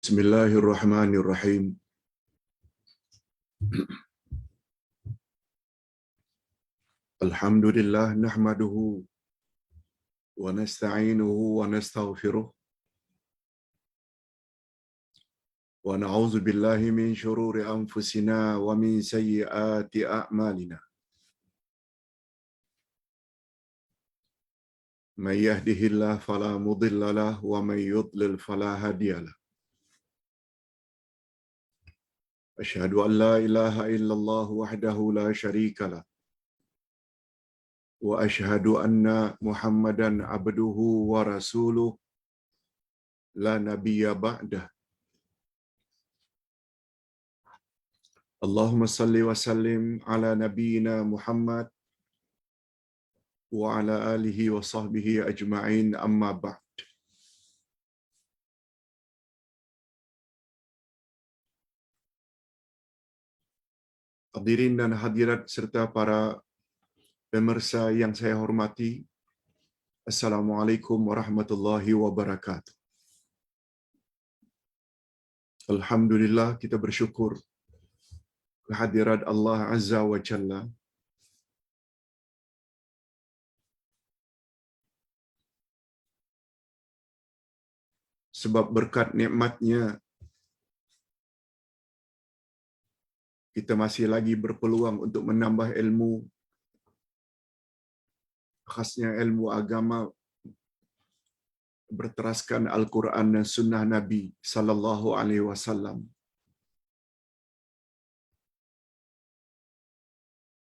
Bismillahirrahmanirrahim. Alhamdulillah nahmaduhu wa nasta'inuhu wa nastaghfiruh wa na'udzu billahi min shururi anfusina wa min sayyiati a'malina. May yahdihillahu fala mudilla lahu wa may yudlil fala hadiyalah. Asyhadu an la ilaha illallah wahdahu la syarika lah wa asyhadu anna Muhammadan abduhu wa rasuluh la nabiyya ba'dah. Allahumma salli wa sallim ala nabiyyina Muhammad wa ala alihi wa sahbihi ajma'in, amma ba'd. Hadirin dan hadirat serta para pemirsa yang saya hormati, Assalamualaikum warahmatullahi wabarakatuh. Alhamdulillah, kita bersyukur kehadirat Allah Azza wa Jalla sebab berkat nikmatnya kita masih lagi berpeluang untuk menambah ilmu, khasnya ilmu agama berteraskan Al-Quran dan Sunnah Nabi sallallahu alaihi wasallam.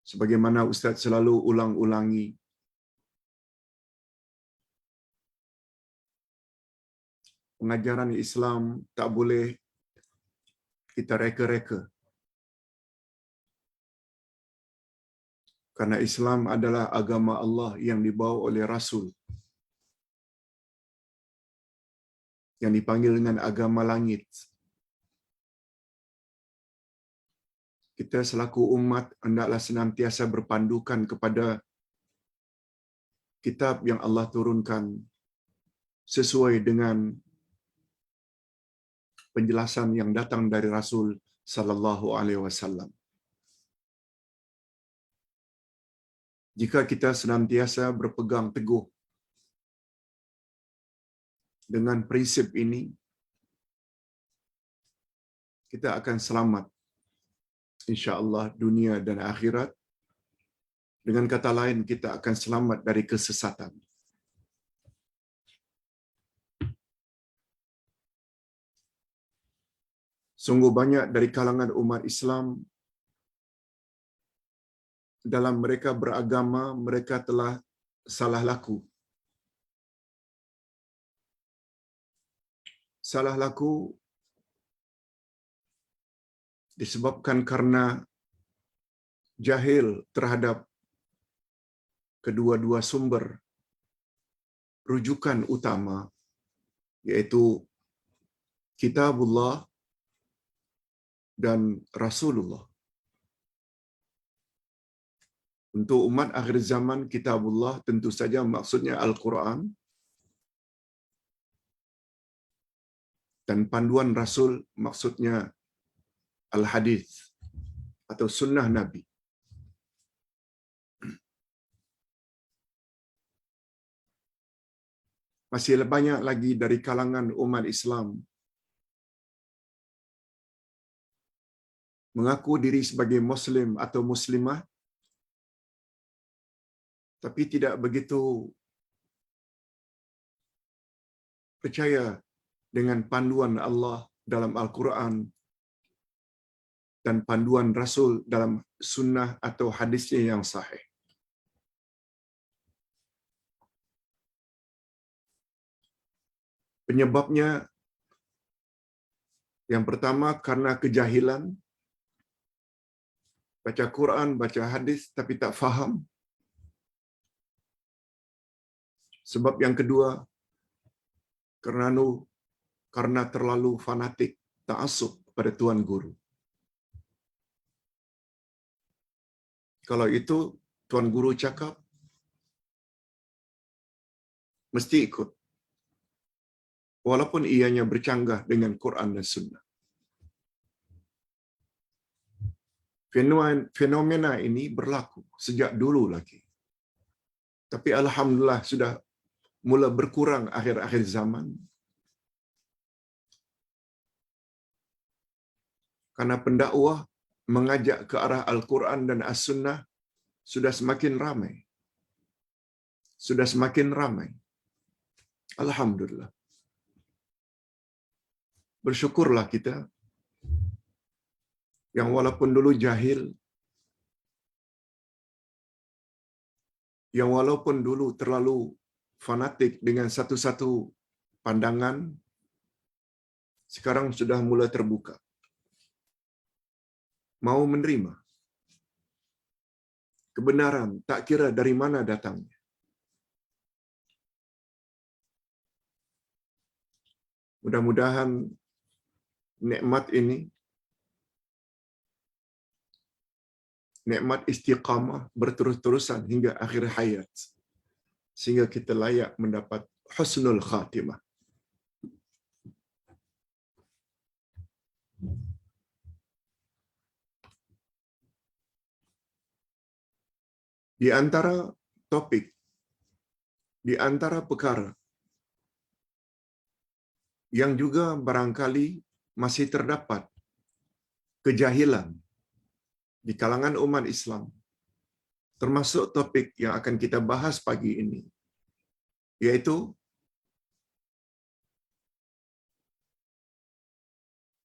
Sebagaimana Ustaz selalu ulang-ulangi, pengajaran Islam tak boleh kita reka-reka. Karena Islam adalah agama Allah yang dibawa oleh Rasul, yang dipanggil dengan agama langit. Kita selaku umat hendaklah senantiasa berpandukan kepada kitab yang Allah turunkan sesuai dengan penjelasan yang datang dari Rasul sallallahu alaihi wasallam. Jika kita senantiasa berpegang teguh dengan prinsip ini, kita akan selamat insya-Allah dunia dan akhirat. Dengan kata lain, kita akan selamat dari kesesatan. Sungguh banyak dari kalangan umat Islam dalam mereka beragama, mereka telah salah laku. Salah laku disebabkan karena jahil terhadap kedua-dua sumber rujukan utama, yaitu Kitabullah dan Rasulullah. Untuk umat akhir zaman, Kitabullah tentu saja maksudnya Al-Quran, dan panduan Rasul maksudnya Al-Hadis atau Sunnah Nabi. Masih banyak lagi dari kalangan umat Islam mengaku diri sebagai Muslim atau Muslimah, tapi tidak begitu percaya dengan panduan Allah dalam Al-Quran dan panduan Rasul dalam sunnah atau hadisnya yang sahih. Penyebabnya yang pertama karena kejahilan, baca Quran, baca hadis tapi tak faham. Sebab yang kedua karena terlalu fanatik, ta'assub pada tuan guru. Kalau itu tuan guru cakap, mesti ikut. walaupun ianya bercanggah dengan Quran dan Sunnah. Fenomena ini berlaku sejak dulu lagi. Tapi alhamdulillah sudah mula berkurang akhir-akhir zaman. Karena pendakwah mengajak ke arah Al-Quran dan As-Sunnah sudah semakin ramai. Sudah semakin ramai. Alhamdulillah. Bersyukurlah kita yang walaupun dulu jahil, yang walaupun dulu terlalu fanatik dengan satu-satu pandangan, sekarang sudah mula terbuka. Mau menerima kebenaran, tak kira dari mana datangnya. Mudah-mudahan nikmat ini, nikmat istiqamah berterus-terusan hingga akhir hayat, sehingga kita layak mendapat husnul khatimah. Di antara topik, di antara perkara yang juga barangkali masih terdapat kejahilan di kalangan umat Islam, termasuk topik yang akan kita bahas pagi ini, yaitu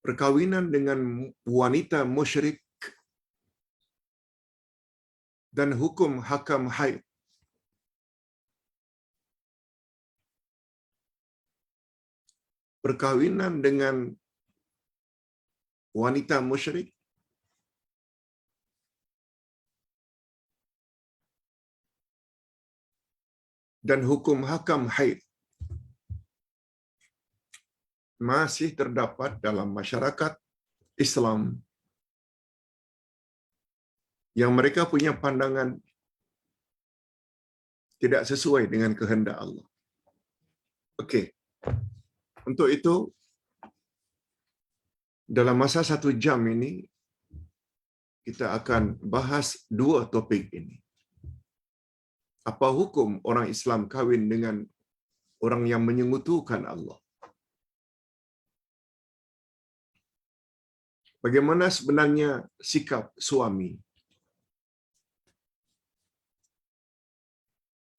perkawinan dengan wanita musyrik dan hukum hakam haid. Perkawinan dengan wanita musyrik dan hukum hakam haid masih terdapat dalam masyarakat Islam yang mereka punya pandangan tidak sesuai dengan kehendak Allah. Okey. Untuk itu, dalam masa 1 jam ini, kita akan bahas 2 topik ini. Apa hukum orang Islam kahwin dengan orang yang menyekutukan Allah? Bagaimana sebenarnya sikap suami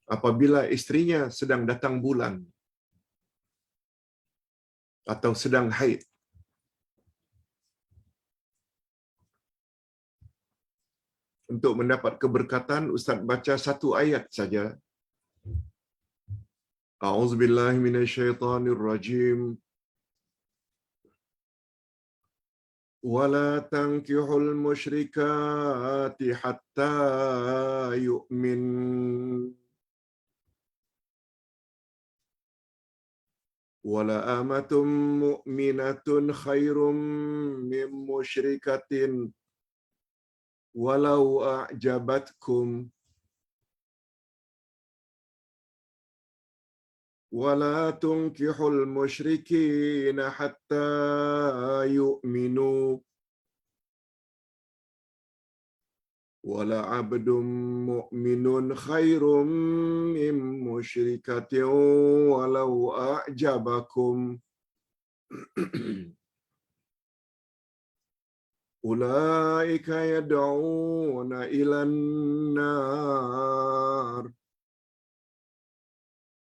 apabila istrinya sedang datang bulan atau sedang haid? Untuk mendapat keberkatan, Ustaz baca 1 ayat saja. A'udzubillahi minasyaitonirrajim. وَلَا تَنكِحُوا الْمُشْرِكَاتِ حَتَّى يُؤْمِنَّ وَلَأَمَةٌ مُؤْمِنَةٌ خَيْرٌ مِّن مُّشْرِكَةٍ وَلَوْ أَعْجَبَتْكُمْ وَلَا تُنكِحُوا الْمُشْرِكِينَ حَتَّى يُؤْمِنُوا وَلَعَبْدٌ مُؤْمِنٌ خَيْرٌ مِّن مُّشْرِكَةٍ وَلَوْ أَعْجَبَكُمْ أُولَئِكَ يَدْعُونَ إِلَى النَّارِ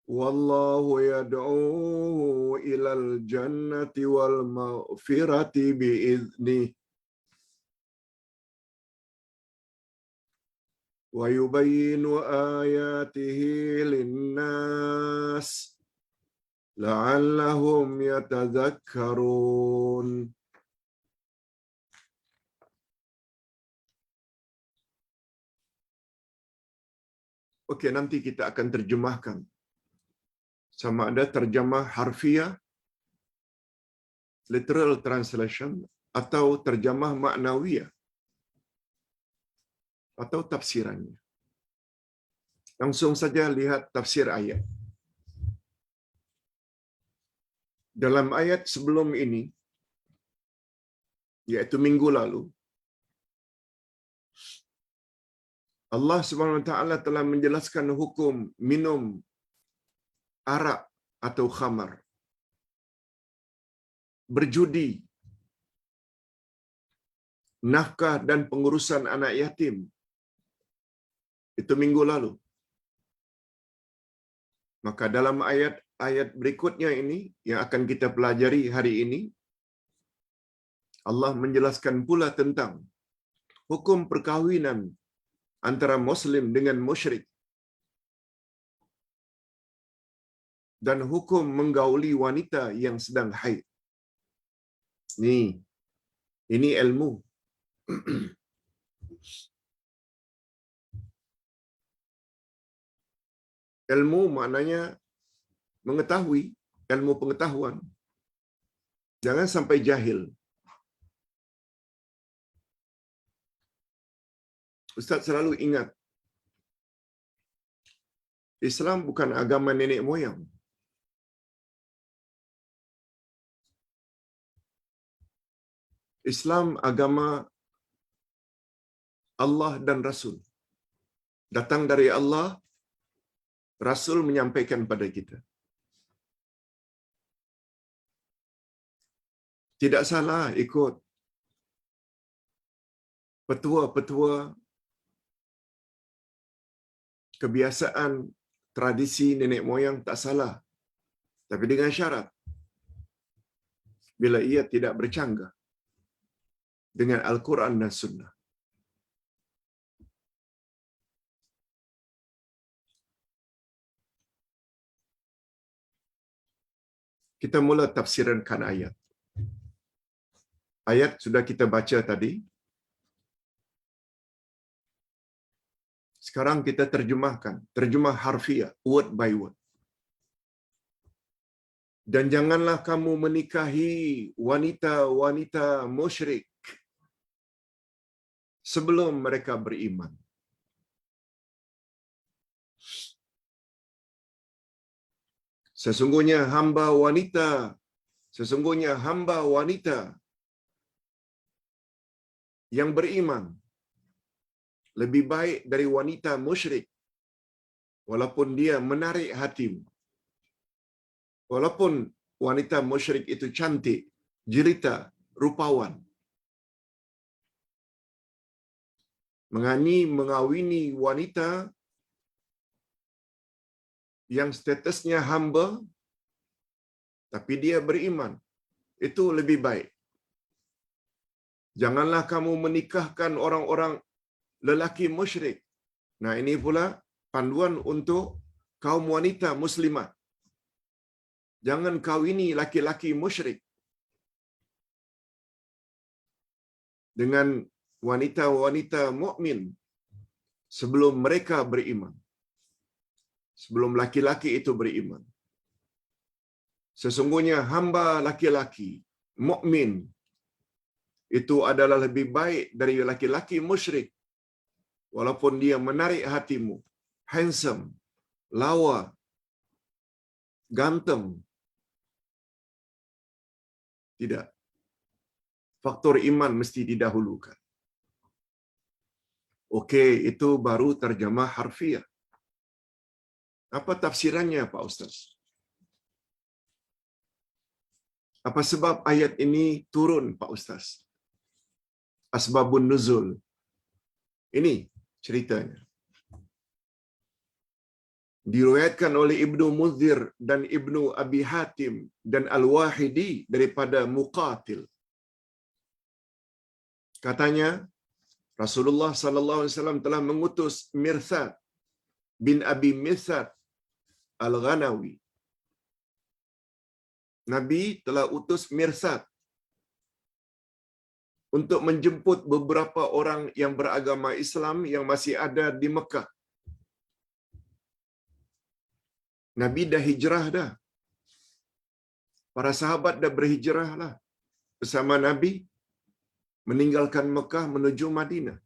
وَاللَّهُ يَدْعُو إِلَى الْجَنَّةِ وَالْمَغْفِرَةِ بِإِذْنِهِ وَيُبَيِّنُ آيَاتِهِ لِلنَّاسِ لَعَلَّهُمْ يَتَذَكَّرُونَ. Okey, nanti kita akan terjemahkan. Sama ada terjemah harfiah, literal translation, atau terjemah maknawiyah, atau tafsirannya. Langsung saja lihat tafsir ayat. Dalam ayat sebelum ini, yaitu minggu lalu, Allah Subhanahu Wa Taala telah menjelaskan hukum minum arak atau khamar, berjudi, nafkah dan pengurusan anak yatim. Itu minggu lalu. Maka dalam ayat berikutnya ini yang akan kita pelajari hari ini, Allah menjelaskan pula tentang hukum perkahwinan antara Muslim dengan musyrik dan hukum menggauli wanita yang sedang haid. Ini ilmu. Ilmu maknanya mengetahui, ilmu pengetahuan. Jangan sampai jahil. Ustaz selalu ingat, Islam bukan agama nenek moyang. Islam agama Allah dan Rasul. Datang dari Allah, Rasul menyampaikan pada kita. Tidak salah ikut petua-petua, kebiasaan, tradisi nenek moyang, tak salah. Tapi dengan syarat, bila ia tidak bercanggah dengan Al-Quran dan Sunnah. Kita mula tafsirkan ayat. Ayat sudah kita baca tadi. Sekarang kita terjemahkan, terjemah harfiah, word by word. Dan janganlah kamu menikahi wanita-wanita musyrik sebelum mereka beriman. Sesungguhnya hamba wanita yang beriman lebih baik dari wanita musyrik, walaupun dia menarik hatimu. Walaupun wanita musyrik itu cantik, jelita, rupawan. Mengawini wanita yang statusnya hamba, tapi dia beriman. Itu lebih baik. Janganlah kamu menikahkan orang-orang lelaki musyrik. Nah, ini pula panduan untuk kaum wanita muslimat. Jangan kawini laki-laki musyrik dengan wanita-wanita mukmin sebelum mereka beriman. Sebelum laki-laki itu beriman. Sesungguhnya hamba laki-laki mukmin itu adalah lebih baik dari laki-laki musyrik, walaupun dia menarik hatimu, handsome, lawa, ganteng. Tidak. Faktor iman mesti didahulukan. Okey, itu baru terjemah harfiah. Apa tafsirannya, Pak Ustaz? Apa sebab ayat ini turun, Pak Ustaz? Asbabun nuzul. Ini ceritanya. Diriwayatkan oleh Ibnu Munzir dan Ibnu Abi Hatim dan Al-Wahidi daripada Muqatil. Katanya, Rasulullah sallallahu alaihi wasallam telah mengutus Mirsad bin Abi Mirsad Al-Ghanawi. Nabi telah utus Mirsad untuk menjemput beberapa orang yang beragama Islam yang masih ada di Mekah. Nabi dah hijrah dah. Para sahabat dah berhijrah lah bersama Nabi, meninggalkan Mekah menuju Madinah.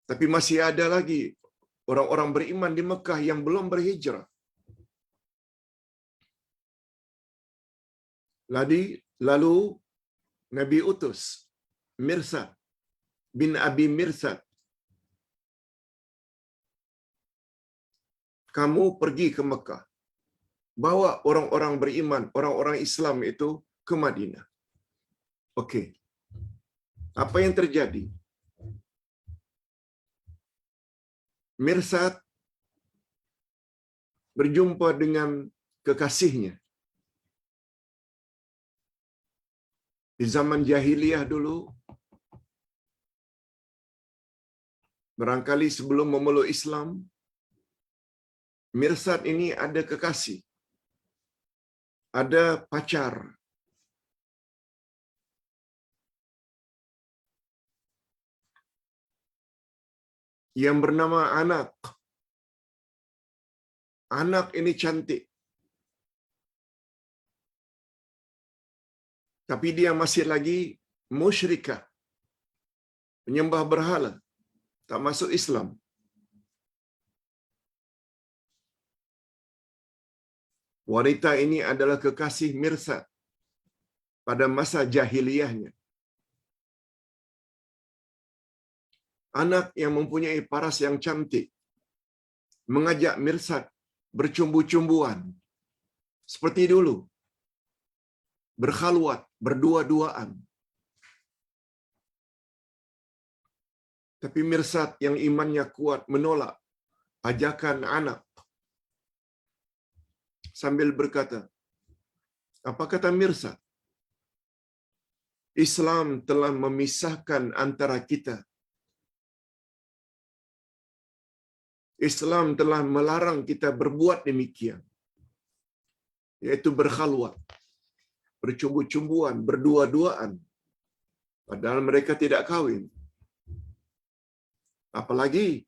Tapi masih ada lagi orang-orang beriman di Mekah yang belum berhijrah. Lalu Nabi utus Mirsad bin Abi Mirsad, kamu pergi ke Mekah, bawa orang-orang beriman, orang-orang Islam itu ke Madinah. Okey. Apa yang terjadi? Mirsad berjumpa dengan kekasihnya. Di zaman jahiliyah dulu, barangkali sebelum memeluk Islam, Mirsad ini ada kekasih, ada pacar. Yang bernama Anak. Anak ini cantik. Tapi dia masih lagi musyrikah, penyembah berhala, tak masuk Islam. Wanita ini adalah kekasih Mirsad pada masa jahiliyahnya. Anak yang mempunyai paras yang cantik mengajak Mirsad bercumbu-cumbuan seperti dulu, berkhalwat, berdua-duaan. Tapi Mirsad yang imannya kuat menolak ajakan Anak sambil berkata, apa kata Mirsad? Islam telah memisahkan antara kita. Islam telah melarang kita berbuat demikian, yaitu berkhalwat, bercumbu-cumbuan, berdua-duaan, padahal mereka tidak kahwin. Apalagi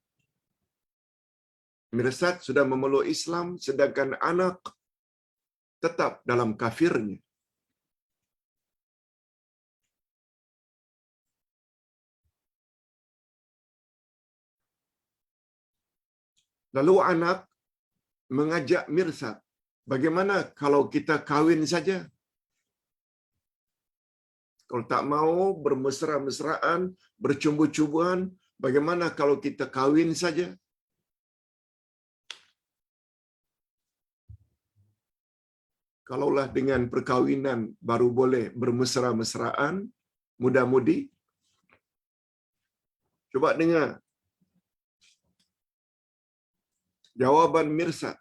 Mirsad sudah memeluk Islam, sedangkan Anak tetap dalam kafirnya. Lalu Anak mengajak Mirsad, bagaimana kalau kita kahwin saja? Kalau tak mau bermesra-mesraan, bercumbu-cumbuan, bagaimana kalau kita kahwin saja? Kalaulah dengan perkahwinan baru boleh bermesra-mesraan, muda-mudi. Coba dengar jawaban Mirsad.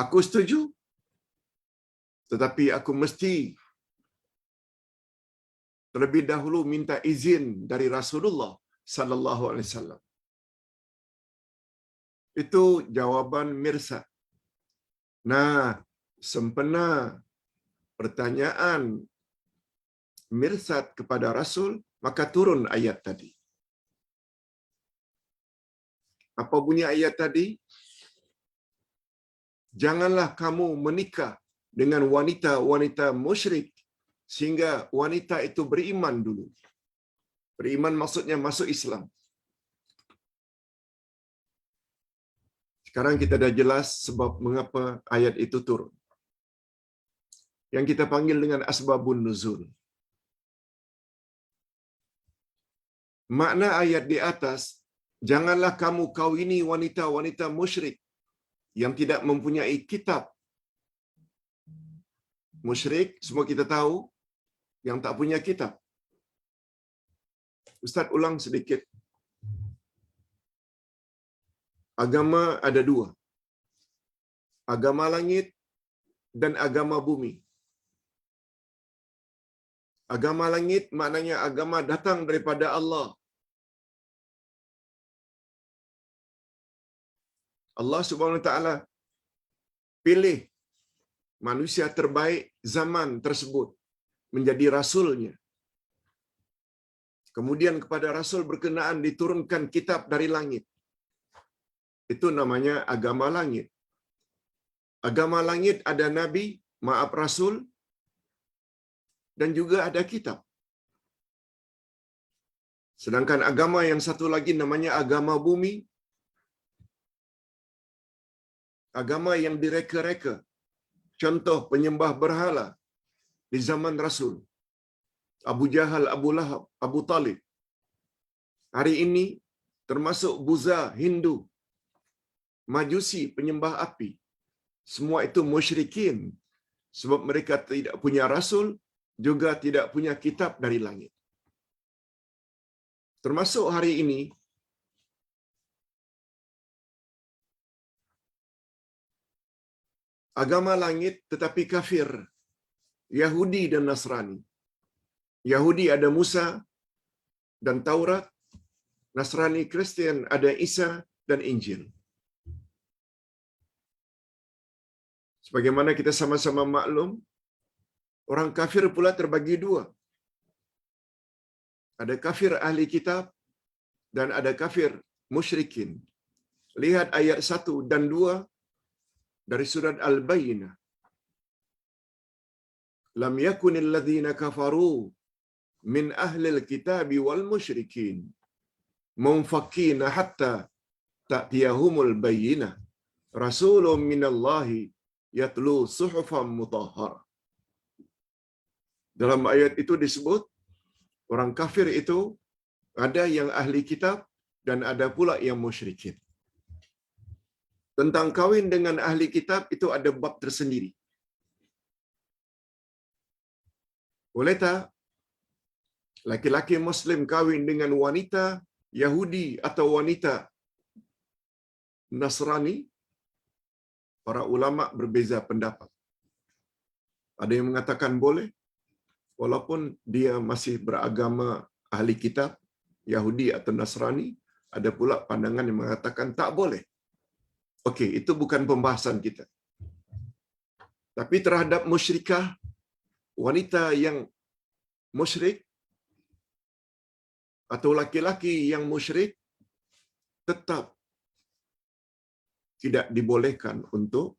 Aku setuju, tetapi aku mesti terlebih dahulu minta izin dari Rasulullah sallallahu alaihi wasallam. Itu jawaban Mirsad. Nah, sempena pertanyaan Mirsad kepada Rasul, maka turun ayat tadi. Apa bunyi ayat tadi? Janganlah kamu menikah dengan wanita-wanita musyrik sehingga wanita itu beriman dulu. Beriman maksudnya masuk Islam. Sekarang kita dah jelas sebab mengapa ayat itu turun. Yang kita panggil dengan asbabun nuzul. Makna ayat di atas, janganlah kamu kawini wanita-wanita musyrik yang tidak mempunyai kitab. Musyrik, semua kita tahu, yang tak punya kitab. Ustaz ulang sedikit. Agama ada dua. Agama langit dan agama bumi. Agama langit maknanya agama datang daripada Allah. Allah Subhanahu Wa Taala pilih manusia terbaik zaman tersebut menjadi rasulnya. Kemudian kepada rasul berkenaan diturunkan kitab dari langit. Itu namanya agama langit. Agama langit ada nabi, maaf rasul, dan juga ada kitab. Sedangkan agama yang satu lagi namanya agama bumi, agama yang direka-reka, contoh penyembah berhala di zaman Rasul. Abu Jahal, Abu Lahab, Abu Talib. Hari ini termasuk Buza, Hindu, Majusi, penyembah api. Semua itu musyrikin. Sebab mereka tidak punya Rasul, juga tidak punya kitab dari langit. Termasuk hari ini, agama langit tetapi kafir. Yahudi dan Nasrani. Yahudi ada Musa dan Taurat. Nasrani Kristian ada Isa dan Injil. Sebagaimana kita sama-sama maklum, orang kafir pula terbagi dua. Ada kafir ahli kitab dan ada kafir musyrikin. Lihat ayat 1 dan 2 dari surat Al-Bayyinah. Lam yakunil ladzina kafaru min ahlil kitabi wal musyrikin munfakkina hatta ta'tiyahumul bayyinah rasulun minallahi yatlu suhufan mutahhar. Dalam ayat itu disebut orang kafir itu ada yang ahli kitab dan ada pula yang musyrikin. Tentang kawin dengan ahli kitab itu ada bab tersendiri. Boleh tak laki-laki Muslim kawin dengan wanita Yahudi atau wanita Nasrani? Para ulama berbeza pendapat. Ada yang mengatakan boleh, walaupun dia masih beragama ahli kitab, Yahudi atau Nasrani. Ada pula pandangan yang mengatakan tak boleh. Okey, itu bukan pembahasan kita. Tapi terhadap musyrikah, wanita yang musyrik atau laki-laki yang musyrik tetap tidak dibolehkan untuk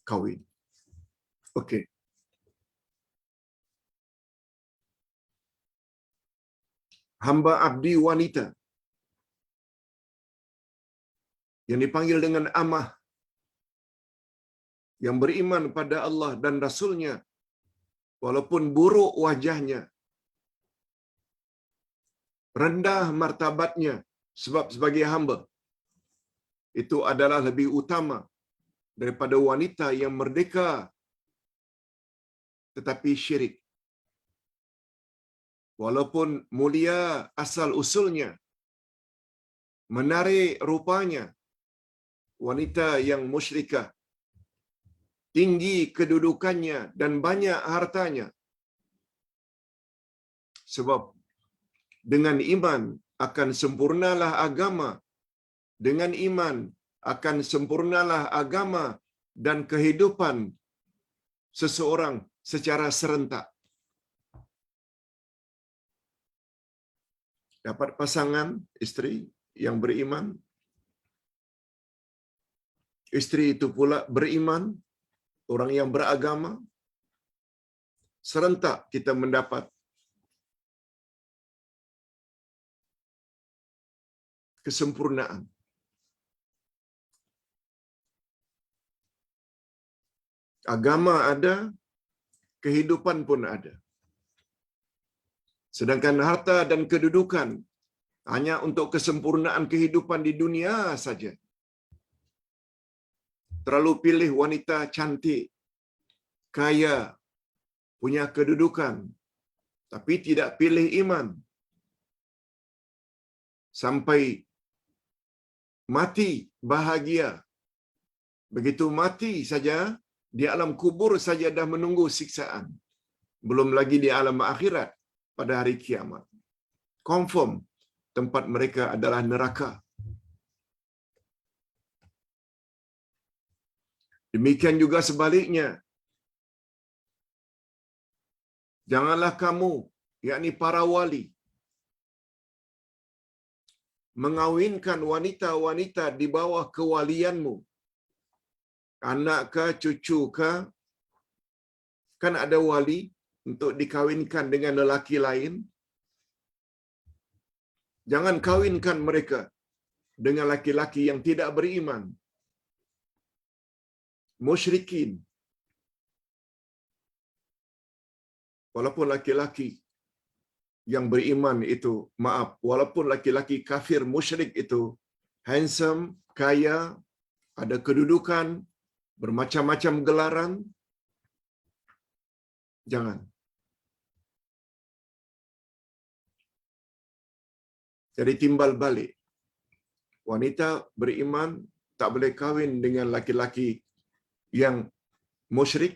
kawin. Okey. Hamba abdi wanita yang dipanggil dengan amah, yang beriman pada Allah dan Rasulnya, walaupun buruk wajahnya, rendah martabatnya sebab sebagai hamba, itu adalah lebih utama daripada wanita yang merdeka tetapi syirik. Walaupun mulia asal usulnya, menarik rupanya, wanita yang musyrikah, tinggi kedudukannya dan banyak hartanya. Sebab dengan iman akan sempurnalah agama. Dengan iman akan sempurnalah agama dan kehidupan seseorang secara serentak. Dapat pasangan isteri yang beriman, isteri itu pula beriman, orang yang beragama, serentak kita mendapat kesempurnaan. Agama ada, kehidupan pun ada. Sedangkan harta dan kedudukan hanya untuk kesempurnaan kehidupan di dunia saja. Terlalu pilih wanita cantik, kaya, punya kedudukan, tapi tidak pilih iman. Sampai mati bahagia. Begitu mati saja, di alam kubur saja dah menunggu siksaan. Belum lagi di alam akhirat pada hari kiamat. Confirm tempat mereka adalah neraka. Demikian juga sebaliknya. Janganlah kamu, yakni para wali, mengawinkan wanita-wanita di bawah kewalianmu. Anak ke, cucu ke, kan ada wali untuk dikawinkan dengan lelaki lain. Jangan kawinkan mereka dengan laki-laki yang tidak beriman. musyrikin, walaupun laki-laki yang beriman itu, walaupun laki-laki kafir musyrik itu handsome, kaya, ada kedudukan, bermacam-macam gelaran, jangan. Jadi timbal balik. Wanita beriman tak boleh kahwin dengan laki-laki yang musyrik.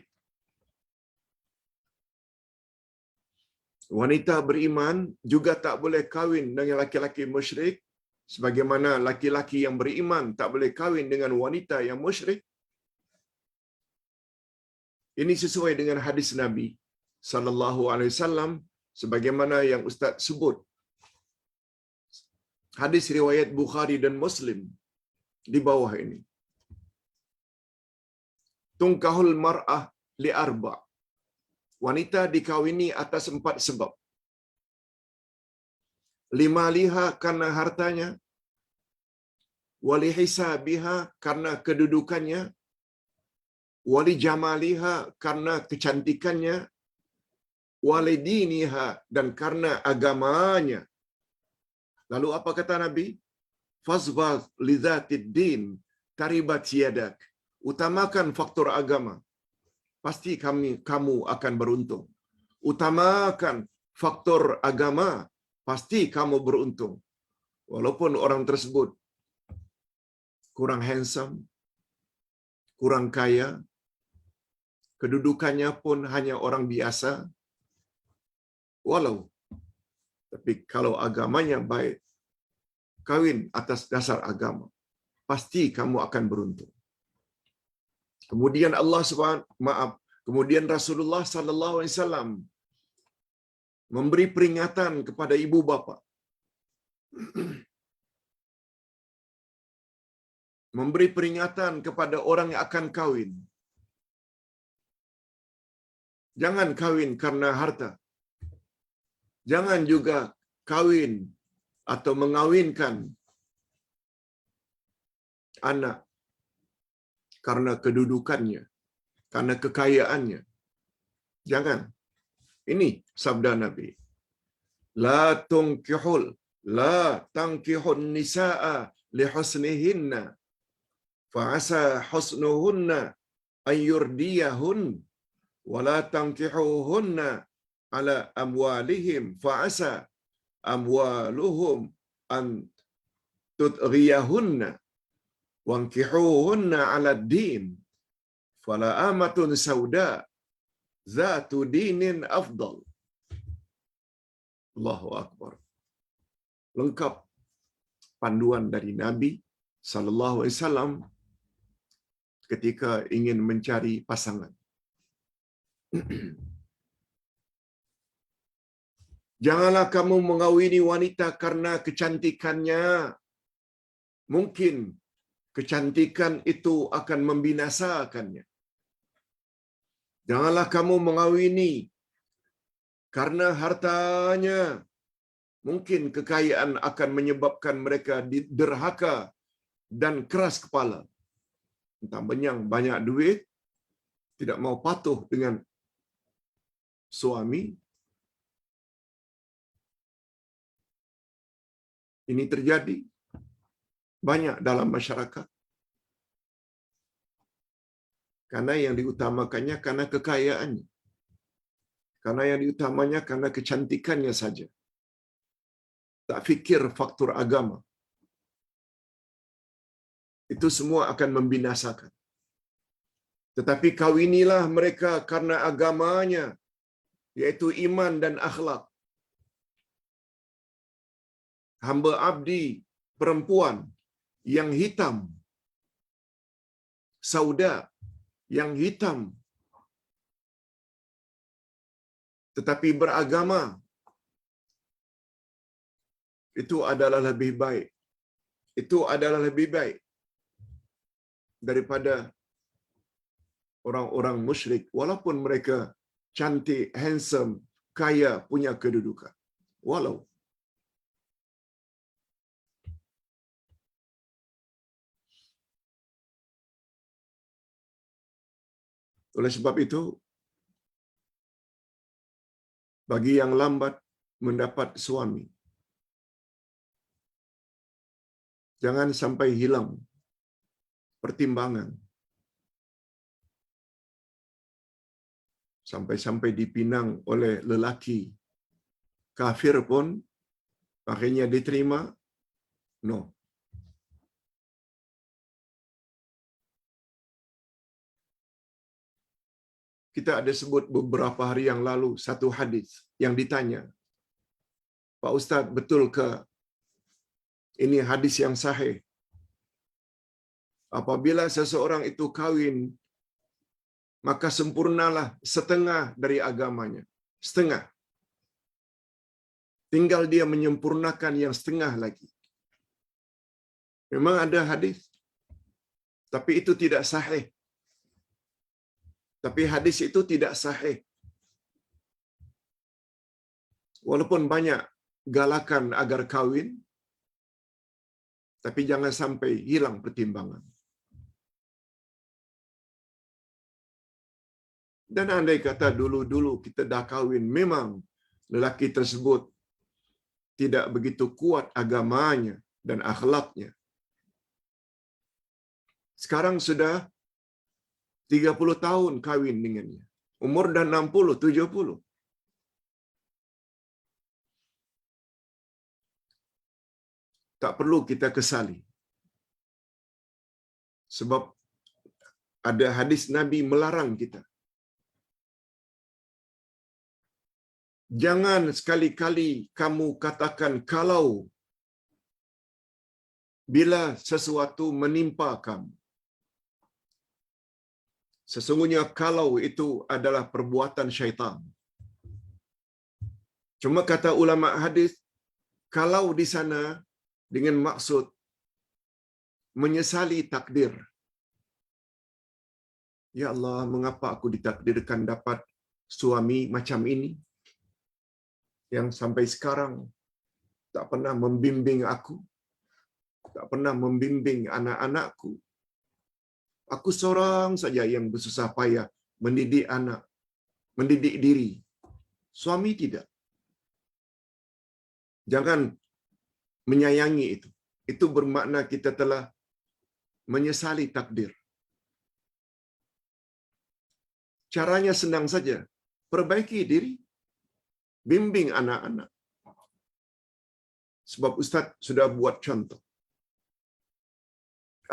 Wanita beriman juga tak boleh kahwin dengan laki-laki musyrik, sebagaimana laki-laki yang beriman tak boleh kahwin dengan wanita yang musyrik. Ini sesuai dengan hadis Nabi sallallahu alaihi wasallam sebagaimana yang Ustaz sebut. Hadis riwayat Bukhari dan Muslim di bawah ini. Tungkahul mar'ah li arba'. Wanita dikawini atas 4 sebab. 5 liha karena hartanya, wali hisabiha karena kedudukannya, wali jamaliha karena kecantikannya, wali diniha dan karena agamanya. Lalu apa kata Nabi? Fazbaz lidzatid din taribat yadak. Utamakan faktor agama. Pasti kamu akan beruntung. Utamakan faktor agama, pasti kamu beruntung. Walaupun orang tersebut kurang handsome, kurang kaya, kedudukannya pun hanya orang biasa, tapi kalau agamanya baik, kawin atas dasar agama, pasti kamu akan beruntung. Kemudian Rasulullah sallallahu alaihi wasallam memberi peringatan kepada ibu bapa. Memberi peringatan kepada orang yang akan kawin. Jangan kawin karena harta. Jangan juga kawin atau mengawinkan anak karena kedudukannya, karena kekayaannya. Jangan. Ini sabda Nabi. La tankihun nisaa li husnihinna fa'asa husnuhunna an yurdiyahun wa la tankihuhunna ala amwalihim fa'asa amwaluhum an tudghiyahunna wankihuhunna ala din fala amatun sauda zatu dinin afdal. Allahu Akbar. Lengkap panduan dari Nabi sallallahu alaihi wasallam ketika ingin mencari pasangan. Janganlah kamu mengawini wanita karena kecantikannya. Mungkin kecantikan itu akan membinasakannya. Janganlah kamu mengawini karena hartanya. Mungkin kekayaan akan menyebabkan mereka derhaka dan keras kepala. Entah banyak duit, tidak mau patuh dengan suami. Ini terjadi banyak dalam masyarakat. Karena yang diutamakannya karena kekayaannya. Karena yang diutamanya karena kecantikannya saja. Tak fikir faktor agama. Itu semua akan membinasakan. Tetapi kawinilah mereka karena agamanya, yaitu iman dan akhlak. Hamba abdi perempuan yang hitam, sauda yang hitam, tetapi beragama, itu adalah lebih baik. Itu adalah lebih baik daripada orang-orang musyrik, walaupun mereka cantik, handsome, kaya, punya kedudukan. Walau Oleh sebab itu, bagi yang lambat mendapat suami, jangan sampai hilang pertimbangan. Sampai-sampai dipinang oleh lelaki kafir pun akhirnya diterima. No. Kita ada sebut beberapa hari yang lalu satu hadis yang ditanya, Pak Ustaz, betul ke ini hadis yang sahih? Apabila seseorang itu kawin, maka sempurnalah setengah dari agamanya. Setengah. Tinggal dia menyempurnakan yang setengah lagi. Memang ada hadis, tapi itu tidak sahih. Tapi hadis itu tidak sahih. Walaupun banyak galakan agar kawin, tapi jangan sampai hilang pertimbangan. Dan andai kata dulu-dulu kita dah kawin, memang lelaki tersebut tidak begitu kuat agamanya dan akhlaknya. Sekarang sudah 30 tahun kawin dengannya. Umur dah 60, 70. Tak perlu kita kesali. Sebab ada hadis Nabi melarang kita. Jangan sekali-kali kamu katakan kalau bila sesuatu menimpa kamu. Sesungguhnya kalau itu adalah perbuatan syaitan. Cuma kata ulama hadis, kalau di sana dengan maksud menyesali takdir. Ya Allah, mengapa aku ditakdirkan dapat suami macam ini? Yang sampai sekarang tak pernah membimbing aku, tak pernah membimbing anak-anakku. Aku seorang saja yang bersusah payah mendidik anak, mendidik diri. Suami tidak. Jangan menyayangi itu. Itu bermakna kita telah menyesali takdir. Caranya senang saja. Perbaiki diri. Bimbing anak-anak. Sebab Ustaz sudah buat contoh.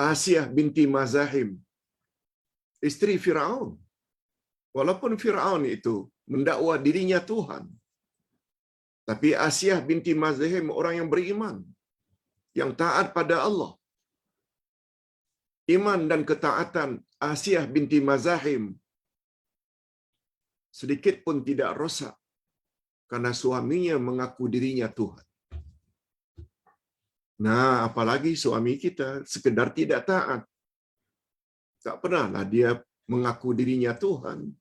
Asiyah binti Mazahim, isteri Fir'aun. Walaupun Fir'aun itu mendakwa dirinya Tuhan, tapi Asiyah binti Mazahim orang yang beriman, yang taat pada Allah. Iman dan ketaatan Asiyah binti Mazahim sedikit pun tidak rosak karena suaminya mengaku dirinya Tuhan. Nah, apalagi suami kita sekedar tidak taat. Tak pernahlah dia mengaku dirinya Tuhan.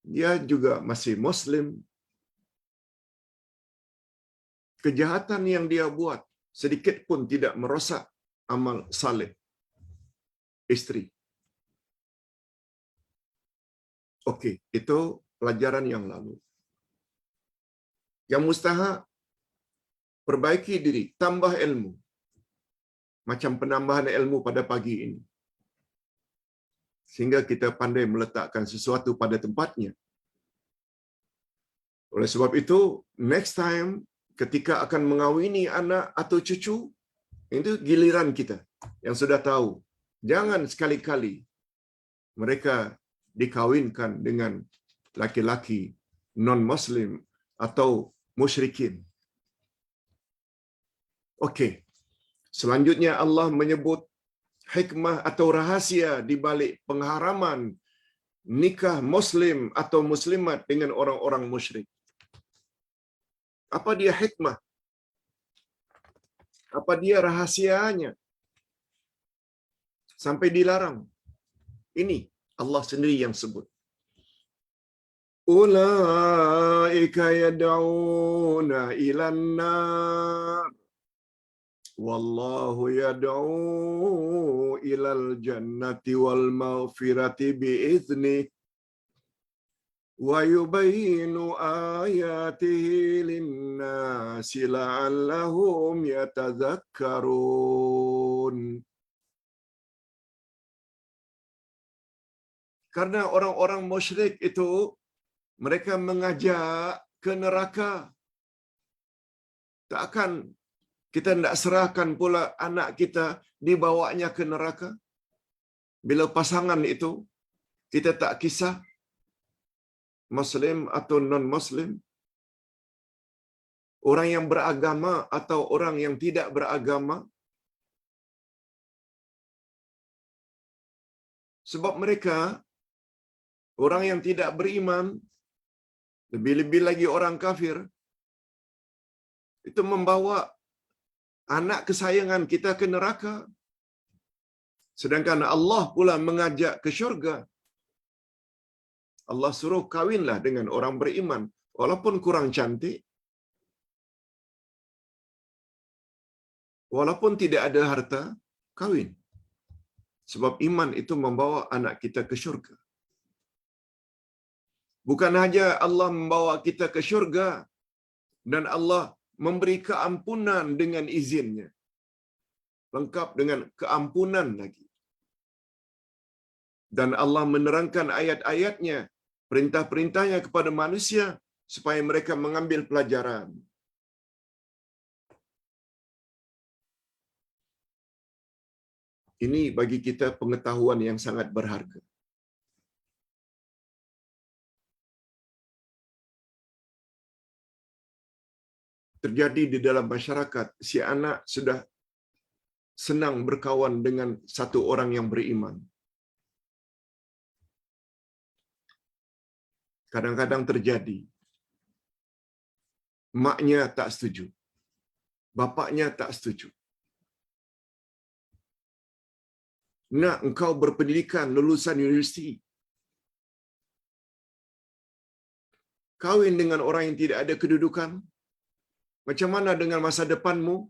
Dia juga masih Muslim. Kejahatan yang dia buat sedikit pun tidak merosak amal saleh isteri. Okey, itu pelajaran yang lalu. Yang mustahak, perbaiki diri, tambah ilmu. Macam penambahan ilmu pada pagi ini. Sehingga kita pandai meletakkan sesuatu pada tempatnya. Oleh sebab itu, next time ketika akan mengawini anak atau cucu, itu giliran kita yang sudah tahu. Jangan sekali-kali mereka dikawinkan dengan laki-laki non-Muslim atau musyrikin. Okey. Selanjutnya Allah menyebut hikmah atau rahasia di balik pengharaman nikah Muslim atau Muslimat dengan orang-orang musyrik. Apa dia hikmah? Apa dia rahasianya? Sampai dilarang. Ini Allah sendiri yang sebut. Ulaika yad'una ilan nar. Wallahu yad'u ilal jannati wal maghfirati bi'idznih wa yubayyinu ayatihi lin-nasi la'allahum yatadzakkarun. Karena orang-orang musyrik itu mereka mengajak ke neraka. Tak akan kita tidak serahkan pula anak kita dibawanya ke neraka. Bila pasangan itu kita tak kisah Muslim atau non-Muslim, orang yang beragama atau orang yang tidak beragama, sebab mereka orang yang tidak beriman, lebih-lebih lagi orang kafir, itu membawa anak kesayangan kita ke neraka. Sedangkan Allah pula mengajak ke syurga. Allah suruh kawinlah dengan orang beriman, walaupun kurang cantik, walaupun tidak ada harta, kawin. Sebab iman itu membawa anak kita ke syurga. Bukan saja Allah membawa kita ke syurga dan Allah memberi keampunan dengan izinnya. Lengkap dengan keampunan lagi. Dan Allah menerangkan ayat-ayatnya, perintah-perintahnya kepada manusia supaya mereka mengambil pelajaran. Ini bagi kita pengetahuan yang sangat berharga. Terjadi di dalam masyarakat, si anak sudah senang berkawan dengan satu orang yang beriman. Kadang-kadang terjadi, maknya tak setuju, bapaknya tak setuju. Nak engkau berpendidikan lulusan universiti, kawin dengan orang yang tidak ada kedudukan, macam mana dengan masa depanmu?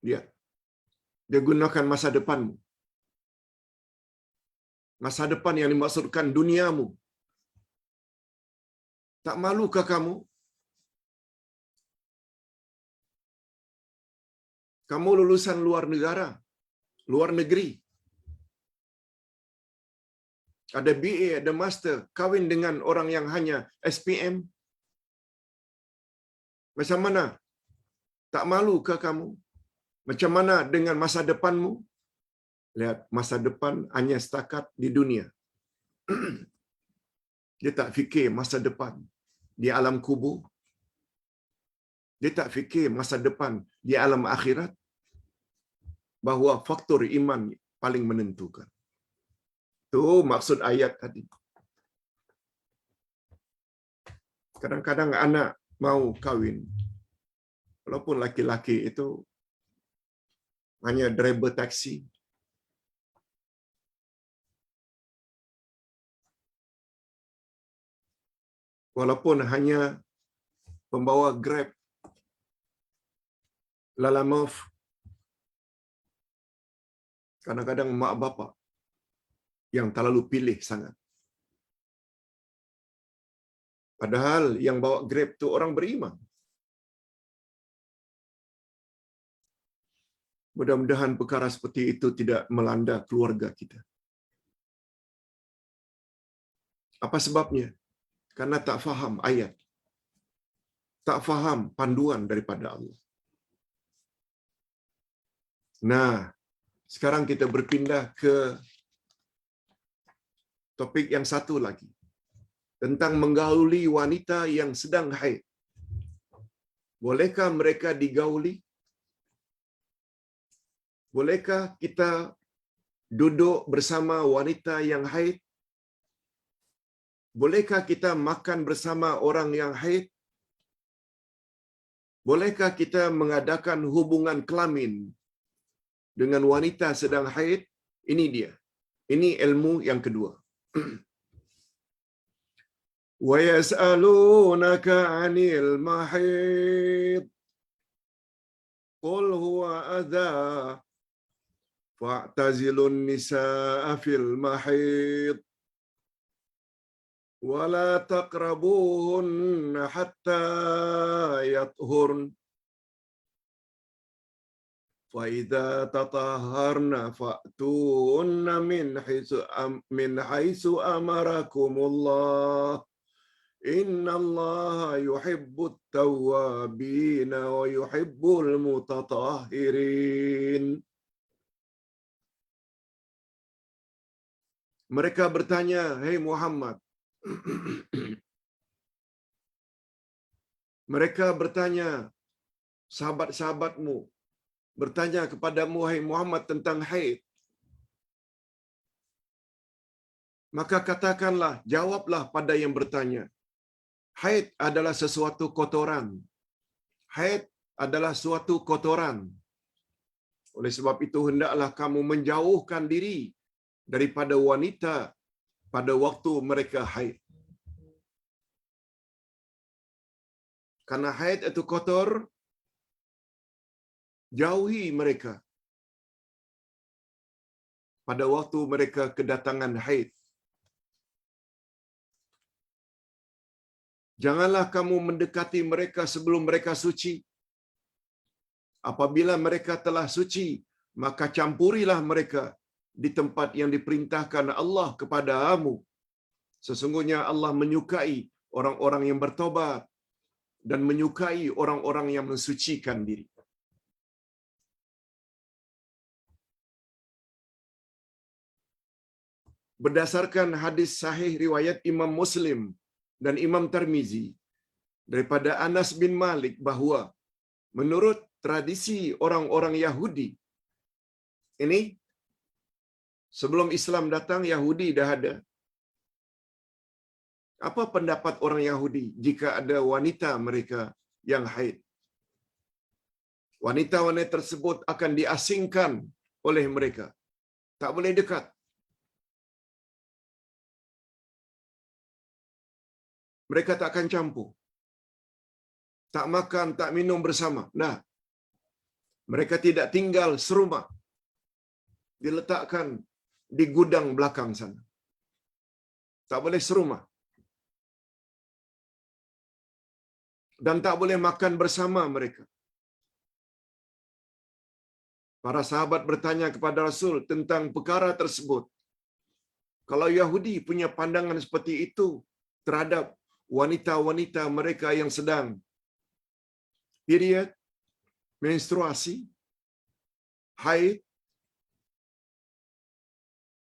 Dia gunakan masa depanmu. Masa depan yang dimaksudkan duniamu. Tak malukah kamu? Kamu lulusan luar negara, luar negeri. Ada BA, ada master, kawin dengan orang yang hanya SPM. Macam mana? Tak malukah kamu? Macam mana dengan masa depanmu? Lihat, masa depan hanya setakat di dunia. Dia tak fikir masa depan di alam kubur. Dia tak fikir masa depan di alam akhirat. Bahawa faktor iman paling menentukan. Itu maksud ayat tadi. Kadang-kadang anak mau kawin, walaupun laki-laki itu hanya driver taksi, walaupun hanya pembawa Grab, Lalamove, kadang-kadang mak bapak yang terlalu pilih sangat. Padahal yang bawa Grab tu orang beriman. Mudah-mudahan perkara seperti itu tidak melanda keluarga kita. Apa sebabnya? Karena tak faham ayat. Tak faham panduan daripada Allah. Nah, sekarang kita berpindah ke topik yang satu lagi. Tentang menggauli wanita yang sedang haid. Bolehkah mereka digauli? Bolehkah kita duduk bersama wanita yang haid? Bolehkah kita makan bersama orang yang haid? Bolehkah kita mengadakan hubungan kelamin dengan wanita sedang haid? Ini dia. Ini ilmu yang kedua. Wa yas'alunaka 'anil mahid. qul huwa adza fa'tazilun nisaa fil mahid wa la taqrabuhunna hatta yathurn fa idza tatahharna fa'tunna min haitsu amarakumullah innallaha yuhibbut tawwabin wa yuhibbul mutatahhirin. Mereka bertanya, "Hei Muhammad." Mereka bertanya, sahabat-sahabatmu bertanya kepadamu, "Hai Muhammad, tentang haid." Maka katakanlah, jawablah pada yang bertanya. Haid adalah sesuatu kotoran. Haid adalah suatu kotoran. Oleh sebab itu, hendaklah kamu menjauhkan diri daripada wanita pada waktu mereka haid. Karena haid itu kotor, jauhi mereka pada waktu mereka kedatangan haid. Janganlah kamu mendekati mereka sebelum mereka suci. Apabila mereka telah suci, maka campurilah mereka di tempat yang diperintahkan Allah kepadamu. Sesungguhnya Allah menyukai orang-orang yang bertobat dan menyukai orang-orang yang mensucikan diri. Berdasarkan hadis sahih riwayat Imam Muslim dan Imam Tirmizi daripada Anas bin Malik bahwa menurut tradisi orang-orang Yahudi, ini sebelum Islam datang, Yahudi dah ada. Apa pendapat orang Yahudi jika ada wanita mereka yang haid? Wanita-wanita tersebut akan diasingkan oleh mereka. Tak boleh dekat. Mereka tak akan campur. Tak makan, tak minum bersama. Nah, mereka tidak tinggal serumah. Diletakkan di gudang belakang sana. Tak boleh serumah. Dan tak boleh makan bersama mereka. Para sahabat bertanya kepada Rasul tentang perkara tersebut. Kalau Yahudi punya pandangan seperti itu terhadap wanita-wanita mereka yang sedang period, menstruasi, haid,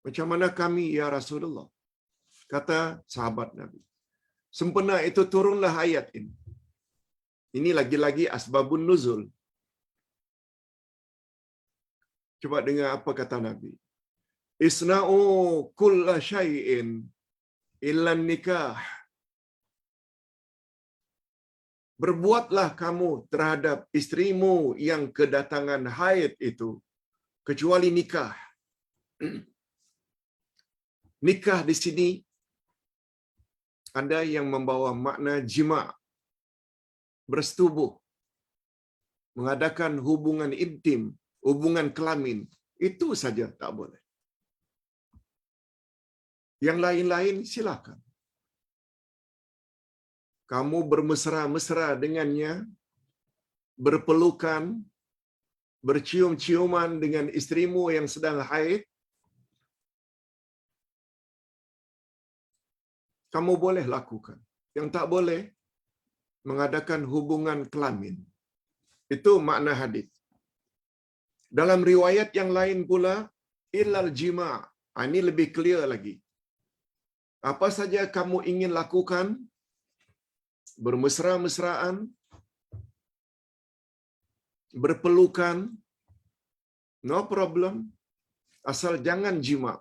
macam mana kami ya Rasulullah? Kata sahabat Nabi. Sempena itu turunlah ayat ini. Ini lagi-lagi asbabun nuzul. Coba dengar apa kata Nabi. Isna'u kulla syai'in illa nikah. Berbuatlah kamu terhadap istrimu yang kedatangan haid itu, kecuali nikah. Nikah di sini ada yang membawa makna jima', bersetubuh, mengadakan hubungan intim, hubungan kelamin. Itu saja tak boleh. Yang lain-lain silakan. Kamu bermesra-mesra dengannya, berpelukan, bercium-ciuman dengan istrimu yang sedang haid, kamu boleh lakukan. Yang tak boleh, mengadakan hubungan kelamin. Itu makna hadis. Dalam riwayat yang lain pula, illal jima'. Ini lebih clear lagi. Apa saja kamu ingin lakukan, bermesra-mesraan, berpelukan, no problem, asal jangan jima'.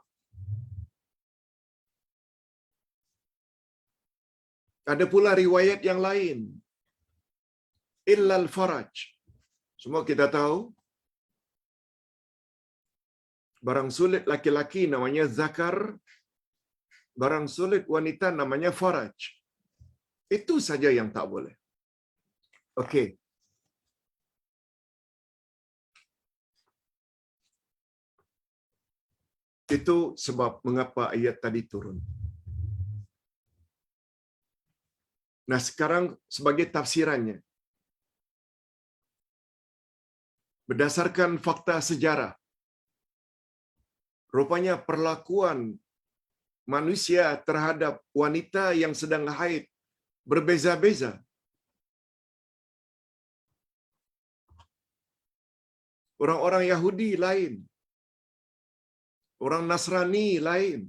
Ada pula riwayat yang lain, illal faraj. Semua kita tahu, barang sulit laki-laki namanya zakar, barang sulit wanita namanya faraj. Itu saja yang tak boleh. Okey. Itu sebab mengapa ayat tadi turun. Nah, sekarang sebagai tafsirannya. Berdasarkan fakta sejarah, rupanya perlakuan manusia terhadap wanita yang sedang haid berbeza-beza. Orang-orang Yahudi lain, orang Nasrani lain,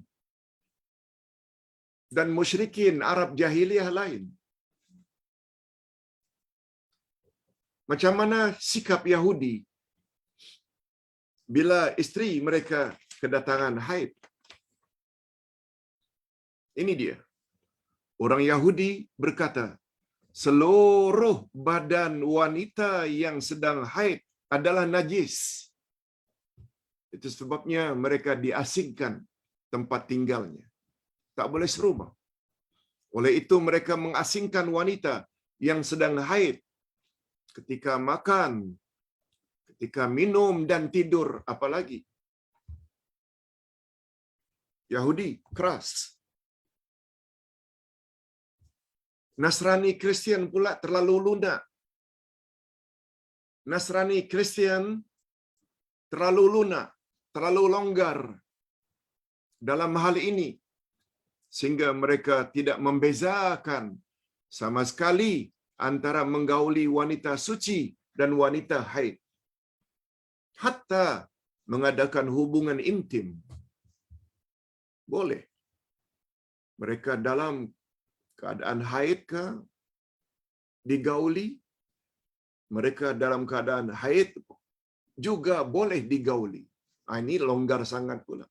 dan musyrikin Arab jahiliyah lain. Macam mana sikap Yahudi bila isteri mereka kedatangan haid? Ini dia. Orang Yahudi berkata, seluruh badan wanita yang sedang haid adalah najis. Itu sebabnya mereka diasingkan tempat tinggalnya. Tak boleh serumah. Oleh itu mereka mengasingkan wanita yang sedang haid ketika makan, ketika minum dan tidur, apalagi. Yahudi keras. Nasrani Kristian pula terlalu lunak. Nasrani Kristian terlalu lunak, terlalu longgar dalam hal ini, sehingga mereka tidak membezakan sama sekali antara menggauli wanita suci dan wanita haid. Hatta mengadakan hubungan intim boleh. Mereka dalam keadaan haid ke digauli, mereka dalam keadaan haid juga boleh digauli. Ini longgar sangat pula.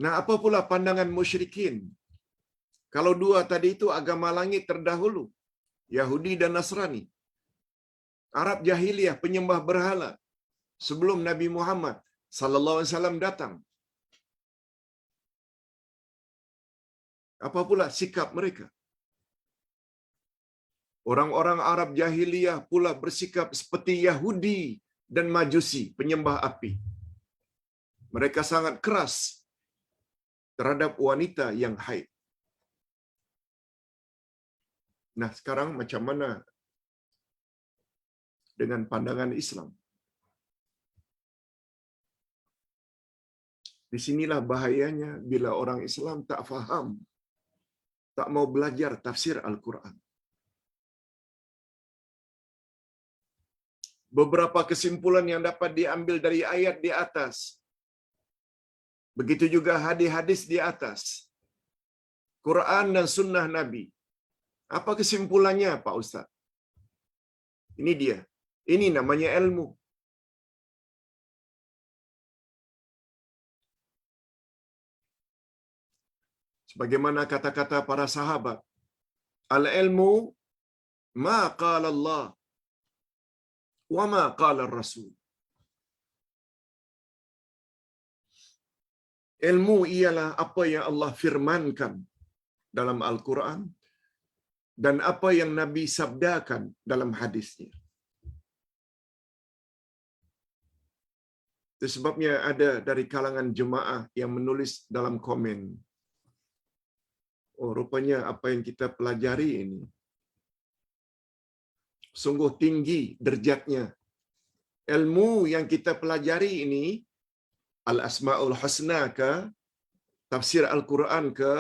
Nah, apa pula pandangan musyrikin? Kalau dua tadi itu agama langit terdahulu, Yahudi dan Nasrani. Arab jahiliyah penyembah berhala sebelum Nabi Muhammad sallallahu alaihi wasallam datang. Apa pula sikap mereka? Orang-orang Arab jahiliyah pula bersikap seperti Yahudi dan Majusi, penyembah api. Mereka sangat keras terhadap wanita yang haid. Nah, sekarang macam mana dengan pandangan Islam? Di sinilah bahayanya bila orang Islam tak faham, tak mau belajar tafsir Al-Quran. Beberapa kesimpulan yang dapat diambil dari ayat di atas. Begitu juga hadis-hadis di atas. Quran dan sunnah Nabi. Apa kesimpulannya, Pak Ustaz? Ini dia. Ini namanya ilmu. Sebagaimana kata-kata para sahabat, al-ilmu ma qala Allah wa ma qala Rasul. Ilmu ialah apa yang Allah firmankan dalam Al-Quran dan apa yang Nabi sabdakan dalam hadisnya. Itu sebabnya ada dari kalangan jemaah yang menulis dalam komen, oh, rupanya apa yang kita pelajari ini sungguh tinggi derjatnya. Ilmu yang kita pelajari ini, Al-Asma'ul Husna ke, tafsir Al-Quran ke,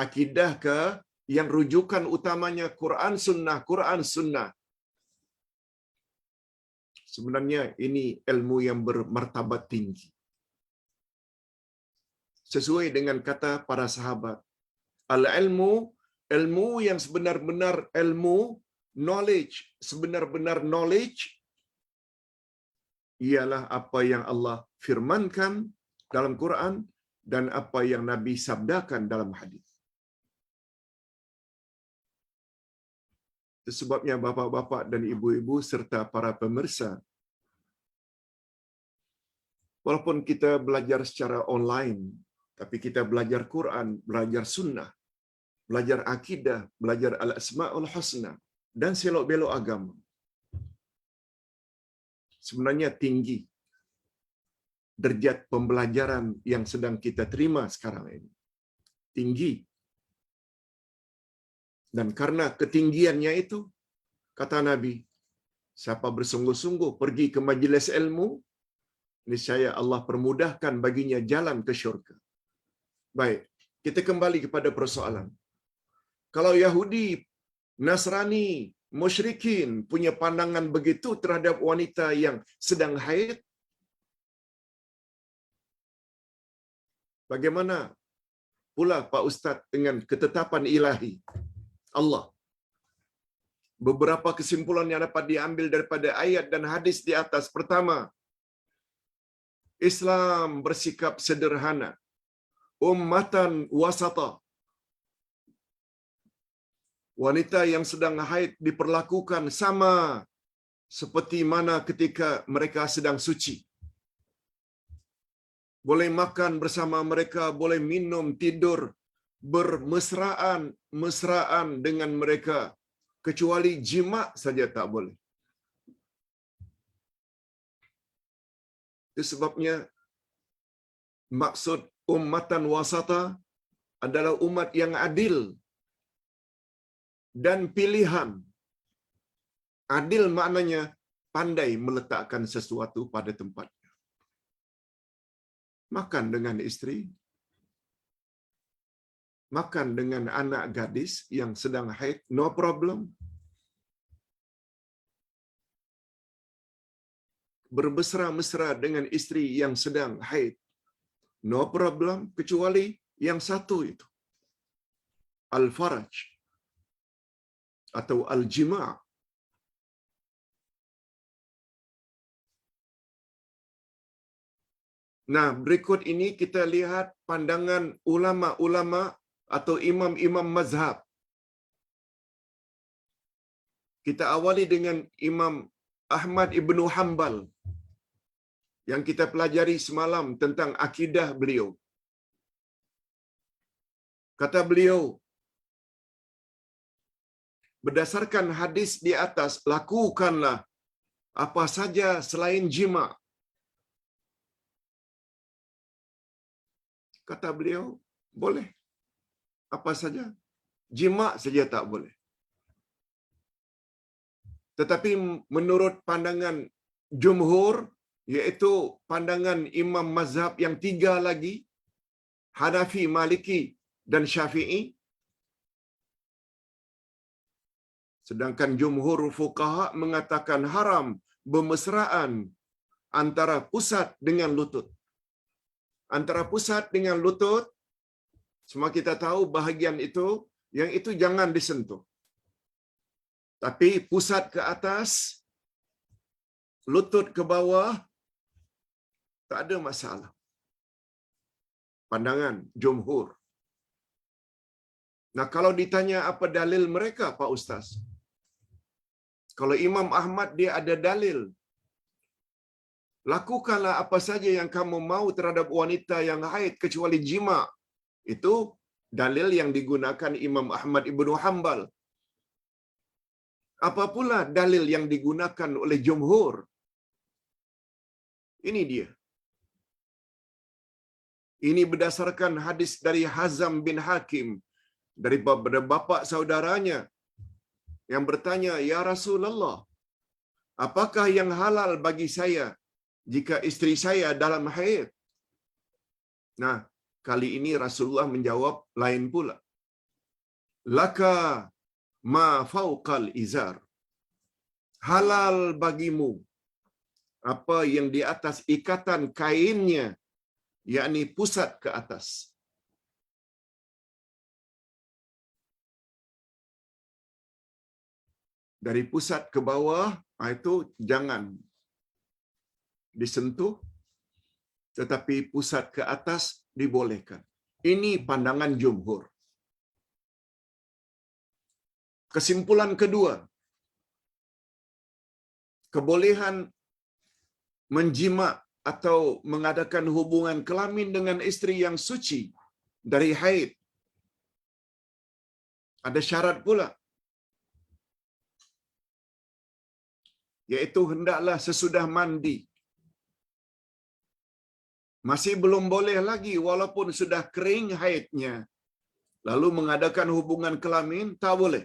akidah ke, yang rujukan utamanya Quran Sunnah. Sebenarnya ini ilmu yang bermartabat tinggi. Sesuai dengan kata para sahabat, al-ilmu, ilmu yang sebenar-benar ilmu, knowledge, sebenar-benar knowledge, ialah apa yang Allah firmankan dalam Quran dan apa yang Nabi sabdakan dalam hadis. Itu sebabnya bapa-bapa dan ibu-ibu serta para pemirsa, walaupun kita belajar secara online, tapi kita belajar Quran, belajar sunnah, belajar akidah, belajar al-asma'ul husna, dan selok-belok agama. Sebenarnya tinggi. derajat pembelajaran yang sedang kita terima sekarang ini tinggi. Dan karena ketinggiannya itu, kata Nabi, siapa bersungguh-sungguh pergi ke majlis ilmu, niscaya Allah permudahkan baginya jalan ke syurga. Baik, kita kembali kepada persoalan. Kalau Yahudi, Nasrani, musyrikin punya pandangan begitu terhadap wanita yang sedang haid, bagaimana pula Pak Ustaz dengan ketetapan ilahi Allah? Beberapa kesimpulan yang dapat diambil daripada ayat dan hadis di atas. Pertama, Islam bersikap sederhana, ummatan wasata. Wanita yang sedang haid diperlakukan sama seperti mana ketika mereka sedang suci. Boleh makan bersama mereka, boleh minum, tidur, bermesraan dengan mereka, kecuali jima saja tak boleh. Itu sebabnya maksud ummatan wasata adalah umat yang adil dan pilihan. Adil maknanya pandai meletakkan sesuatu pada tempatnya. Makan dengan istri, makan dengan anak gadis yang sedang haid, no problem. Berbesra-mesra dengan istri yang sedang haid, no problem, kecuali yang satu itu, al-faraj atau al-jima'. Nah, berikut ini kita lihat pandangan ulama-ulama atau imam-imam mazhab. Kita awali dengan Imam Ahmad Ibnu Hanbal yang kita pelajari semalam tentang akidah beliau. Kata beliau, berdasarkan hadis di atas, lakukanlah apa saja selain jima. Kata beliau, boleh. Apa saja. Jima saja tak boleh. Tetapi menurut pandangan jumhur, iaitu pandangan imam mazhab yang tiga lagi, Hanafi, Maliki dan Syafi'i, sedangkan jumhur fuqaha mengatakan haram bermesraan antara pusat dengan lutut. Antara pusat dengan lutut, semua kita tahu bahagian itu, yang itu jangan disentuh. Tapi pusat ke atas, lutut ke bawah, tak ada masalah. Pandangan jumhur. Nah, kalau ditanya apa dalil mereka, Pak Ustaz? Kalau Imam Ahmad dia ada dalil. Lakukanlah apa saja yang kamu mau terhadap wanita yang haid kecuali jima. Itu dalil yang digunakan Imam Ahmad Ibnu Hanbal. Apa pula dalil yang digunakan oleh jumhur? Ini dia. Ini berdasarkan hadis dari Hazam bin Hakim, dari bapa saudaranya yang bertanya, "Ya Rasulullah, apakah yang halal bagi saya jika istri saya dalam haid?" Nah, kali ini Rasulullah menjawab lain pula. "Laka ma fauqal izar." Halal bagimu apa yang di atas ikatan kainnya, yakni pusat ke atas. Dari pusat ke bawah, itu jangan disentuh, tetapi pusat ke atas dibolehkan. Ini pandangan jumhur. Kesimpulan kedua, kebolehan menjima atau mengadakan hubungan kelamin dengan istri yang suci dari haid. Ada syarat pula, yaitu hendaklah sesudah mandi. masih belum boleh lagi walaupun sudah kering haidnya, lalu mengadakan hubungan kelamin, tak boleh.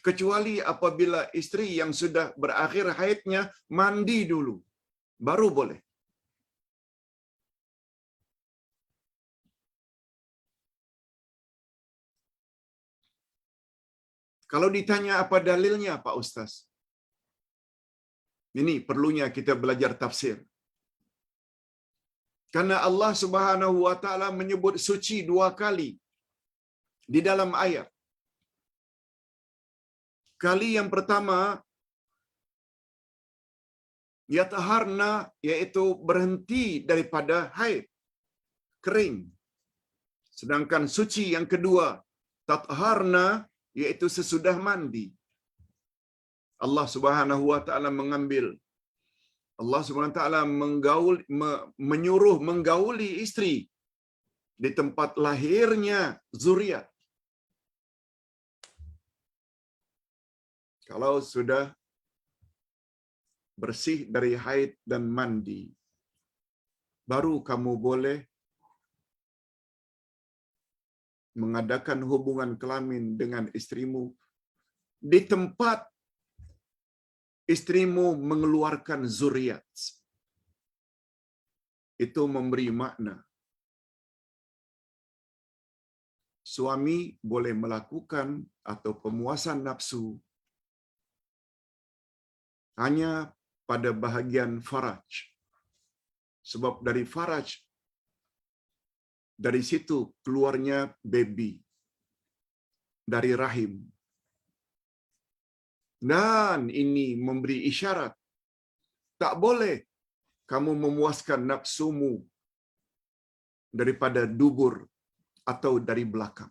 Kecuali apabila istri yang sudah berakhir haidnya mandi dulu, baru boleh. Kalau ditanya apa dalilnya, Pak Ustaz? Ini perlunya kita belajar tafsir. Karena Allah Subhanahu wa taala menyebut suci 2 kali di dalam ayat. Kali yang pertama yataharna, yaitu berhenti daripada haid, kering. Sedangkan suci yang kedua tatharna, yaitu sesudah mandi. Allah Subhanahu wa taala Allah Subhanahu wa taala menyuruh menggauli istri di tempat lahirnya zuriat. Kalau sudah bersih dari haid dan mandi, baru kamu boleh mengadakan hubungan kelamin dengan istrimu di tempat istrimu mengeluarkan zuriat. Itu memberi makna. Suami boleh melakukan atau pemuasan nafsu hanya pada bahagian faraj. Sebab dari faraj, dari situ keluarnya baby dari rahim. Dan ini memberi isyarat, tak boleh kamu memuaskan nafsumu daripada dubur atau dari belakang.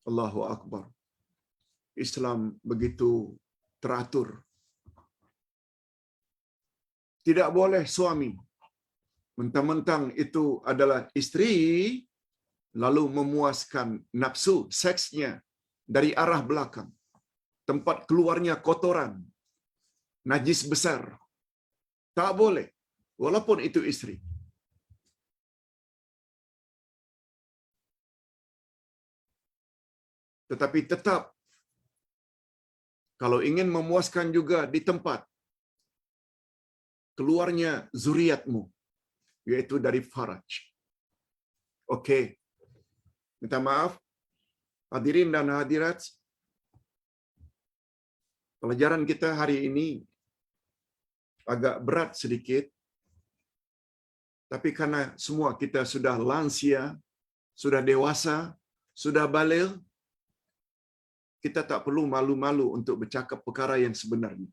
Allahu Akbar. Islam begitu teratur. Tidak boleh suami mentang-mentang itu adalah istri lalu memuaskan nafsu seksnya dari arah belakang, tempat keluarnya kotoran, najis besar. Tak boleh, walaupun itu istri. Tetapi tetap, kalau ingin memuaskan juga di tempat keluarnya zuriatmu, yaitu dari faraj. Okey. Minta maaf, hadirin dan hadirat. Pelajaran kita hari ini agak berat sedikit. Tapi karena semua kita sudah lansia, sudah dewasa, sudah baligh, kita tak perlu malu-malu untuk bercakap perkara yang sebenarnya.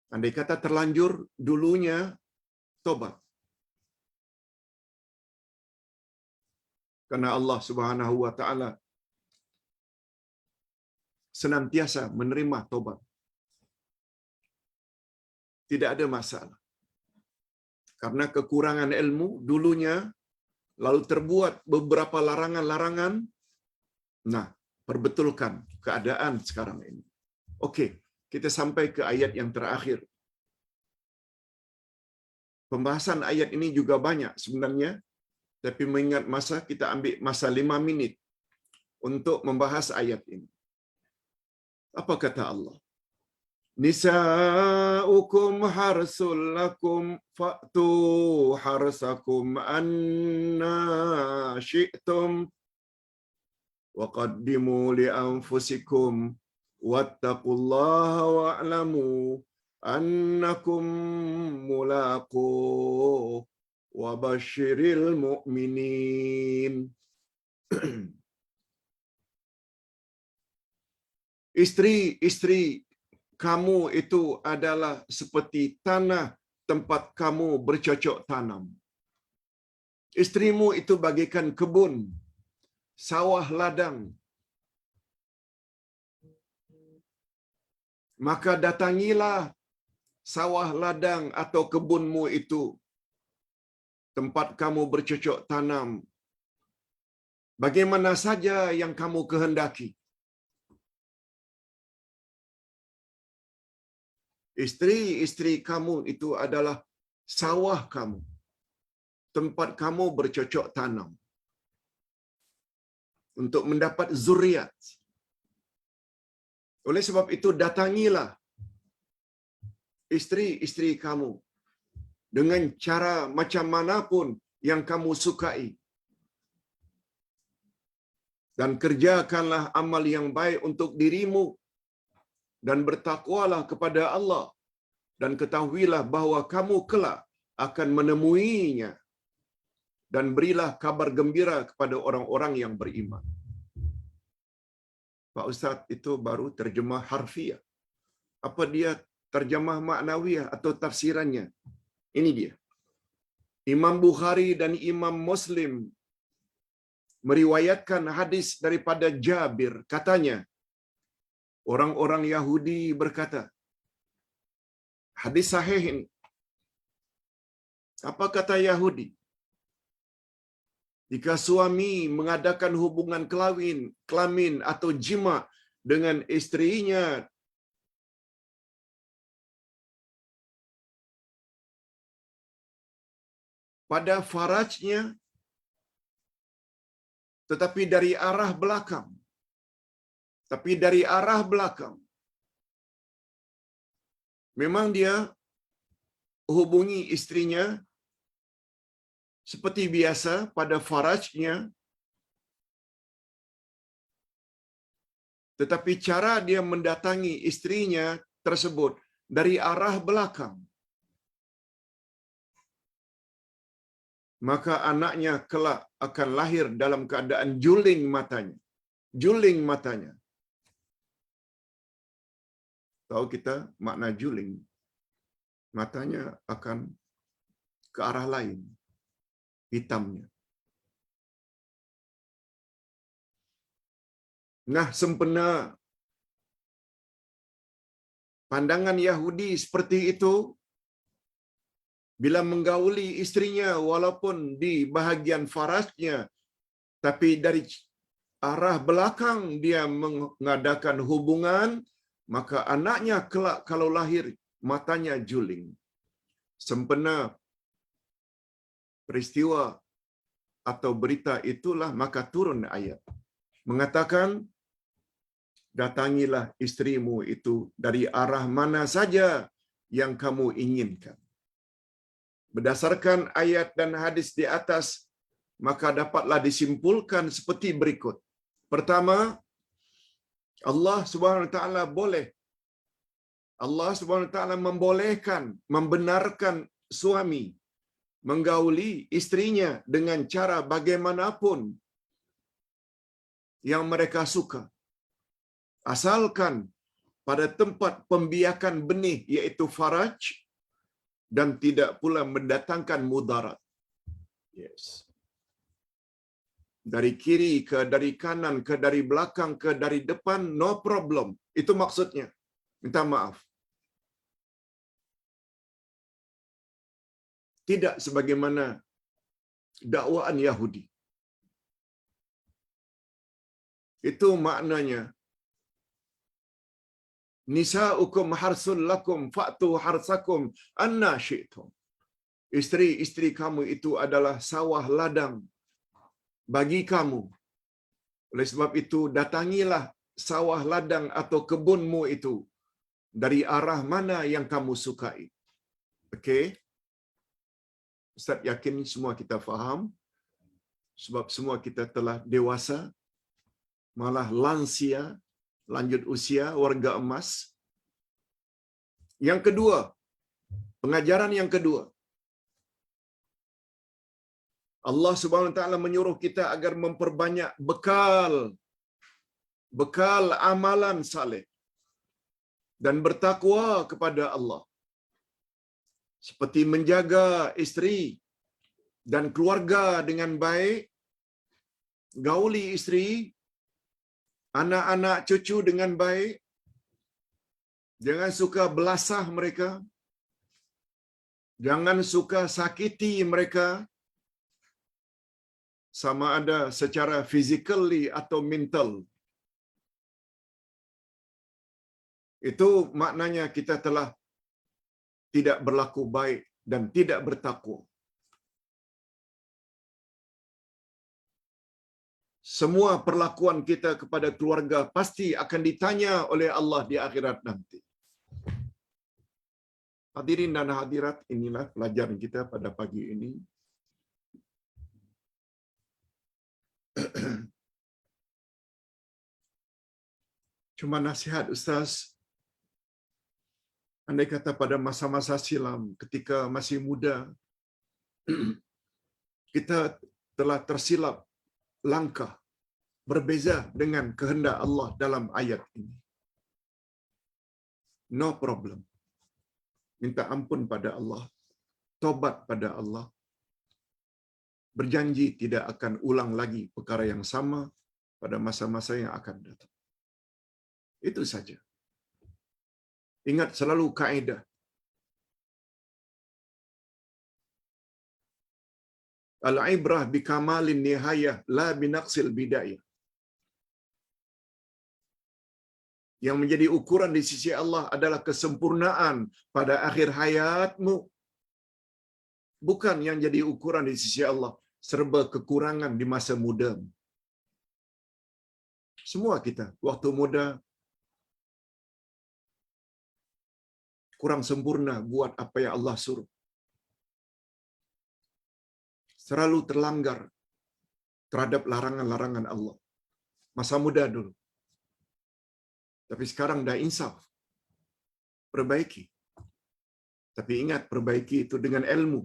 Andai kata terlanjur, dulunya tobat. Karena Allah Subhanahu wa taala senantiasa menerima tobat. Tidak ada masalah. Karena kekurangan ilmu dulunya, lalu terbuat beberapa larangan-larangan. Nah, perbetulkan keadaan sekarang ini. Okey, kita sampai ke ayat yang terakhir. Pembahasan ayat ini juga banyak sebenarnya, tapi mengingat masa, kita ambil masa 5 minit untuk membahas ayat ini. Apa kata Allah? Nisa'ukum harsul lakum fa'tu harsakum anna syi'tum wa qaddimu li anfusikum wattaqullaha wa'lamu annakum mulaquh wa basyiril mu'minin. Istri-istri kamu itu adalah seperti tanah tempat kamu bercocok tanam. Istrimu itu bagaikan kebun, sawah ladang. Maka datangilah sawah ladang atau kebunmu itu, tempat kamu bercocok tanam. Bagaimana saja yang kamu kehendaki. Isteri-isteri kamu itu adalah sawah kamu, tempat kamu bercocok tanam untuk mendapat zuriat. Oleh sebab itu, datangilah isteri-isteri kamu dengan cara macam manapun yang kamu sukai. Dan kerjakanlah amal yang baik untuk dirimu dan bertakwalah kepada Allah, dan ketahuilah bahawa kamu kelak akan menemuinya, dan berilah kabar gembira kepada orang-orang yang beriman. Pak Ustaz, itu baru terjemah harfiah. Apa dia terjemah maknawiah atau tafsirannya? Ini dia. Imam Bukhari dan Imam Muslim meriwayatkan hadis daripada Jabir, katanya, orang-orang Yahudi berkata, hadis sahih ini. Apa kata Yahudi? Jika suami mengadakan hubungan kelamin atau jima dengan istrinya pada farajnya, tetapi dari arah belakang, memang dia hubungi istrinya seperti biasa pada farajnya, tetapi cara dia mendatangi istrinya tersebut dari arah belakang, maka anaknya kelak akan lahir dalam keadaan juling matanya. Tahu kita makna juling? Matanya akan ke arah lain, hitamnya. Nah, sempena pandangan Yahudi seperti itu, bila menggauli istrinya walaupun di bahagian farajnya, tapi dari arah belakang dia mengadakan hubungan, maka anaknya kelak kalau lahir matanya juling. Sempena peristiwa atau berita itulah maka turun ayat mengatakan, datangilah istrimu itu dari arah mana saja yang kamu inginkan. Berdasarkan ayat dan hadis di atas, maka dapatlah disimpulkan seperti berikut. Pertama, Allah Subhanahu Wa Taala membolehkan, membenarkan suami menggauli istrinya dengan cara bagaimanapun yang mereka suka, asalkan pada tempat pembiakan benih iaitu faraj, dan tidak pula mendatangkan mudarat. Yes. Dari kiri ke dari kanan ke dari belakang ke dari depan, no problem. Itu maksudnya. Minta maaf. Tidak sebagaimana dakwaan Yahudi. Itu maknanya, nisa'ukum harsul lakum fa'tu harsakum anna syi'tum. Isteri-isteri kamu itu adalah sawah ladang bagi kamu. Oleh sebab itu, datangilah sawah ladang atau kebunmu itu dari arah mana yang kamu sukai. Okey? Ustaz yakin semua kita faham, sebab semua kita telah dewasa, malah lansia, lanjut usia, warga emas. Yang kedua, pengajaran yang kedua, Allah Subhanahu Wa Taala menyuruh kita agar memperbanyak bekal amalan saleh dan bertakwa kepada Allah, seperti menjaga isteri dan keluarga dengan baik, gauli isteri, anak-anak cucu dengan baik, jangan suka belasah mereka, jangan suka sakiti mereka, sama ada secara physically atau mental. Itu maknanya kita telah tidak berlaku baik dan tidak bertakwa. Semua perlakuan kita kepada keluarga pasti akan ditanya oleh Allah di akhirat nanti. Hadirin dan hadirat, inilah pelajaran kita pada pagi ini. Cuma nasihat Ustaz, andai kata pada masa-masa silam ketika masih muda, kita telah tersilap langkah berbeza dengan kehendak Allah dalam ayat ini. No problem. Minta ampun pada Allah, tobat pada Allah, berjanji tidak akan ulang lagi perkara yang sama pada masa-masa yang akan datang. Itu saja. Ingat selalu kaedah. Al-ibrah bi kamalin nihayah la binaqsil bidayah. Yang menjadi ukuran di sisi Allah adalah kesempurnaan pada akhir hayatmu. Bukan yang jadi ukuran di sisi Allah serba kekurangan di masa muda. Semua kita waktu muda kurang sempurna buat apa yang Allah suruh. Selalu terlanggar terhadap larangan-larangan Allah. Masa muda dulu. Tapi sekarang dah insaf. Perbaiki. Tapi ingat, perbaiki itu dengan ilmu.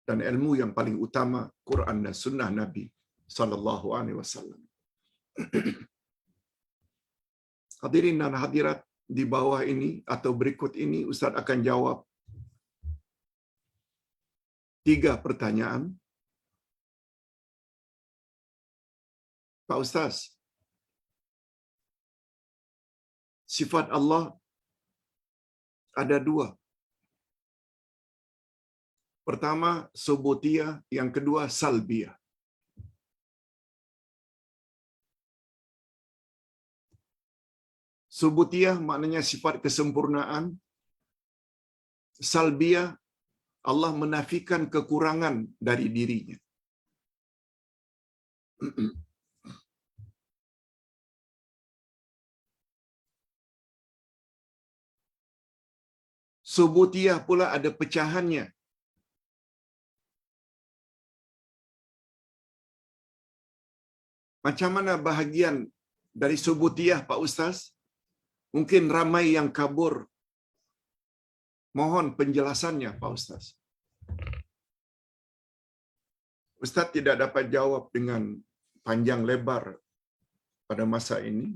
Dan ilmu yang paling utama, Quran dan Sunnah Nabi sallallahu alaihi wasallam. Hadirin dan hadirat, di bawah ini atau berikut ini Ustaz akan jawab 3 pertanyaan. Pak Ustaz, sifat Allah ada 2. Pertama, subutiyah, yang kedua, salbiyah. Subutiyah maknanya sifat kesempurnaan. Salbiyah, Allah menafikan kekurangan dari dirinya. Subutiyah pula ada pecahannya. Macam mana bahagian dari subutiyah, Pak Ustaz? Mungkin ramai yang kabur. Mohon penjelasannya, Pak Ustaz. Ustaz tidak dapat jawab dengan panjang lebar pada masa ini.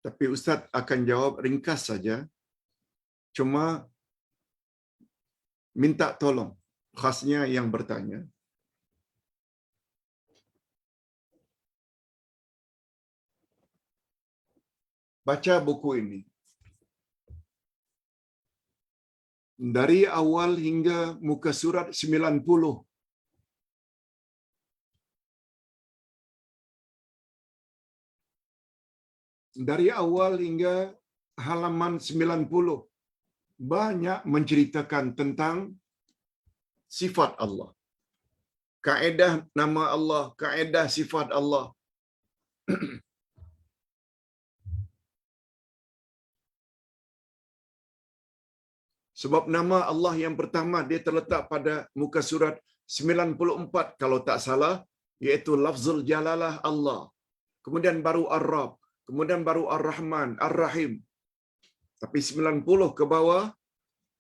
Tapi Ustaz akan jawab ringkas saja. Cuma minta tolong, khasnya yang bertanya. Baca buku ini. Dari awal hingga muka surat 90. Dari awal hingga halaman 90. Banyak menceritakan tentang sifat Allah. Kaedah nama Allah, kaedah sifat Allah. Sebab nama Allah yang pertama dia terletak pada muka surat 94 kalau tak salah, iaitu lafzul jalalah Allah. Kemudian baru Ar-Rabb, kemudian baru Ar-Rahman, Ar-Rahim. Tapi 90 ke bawah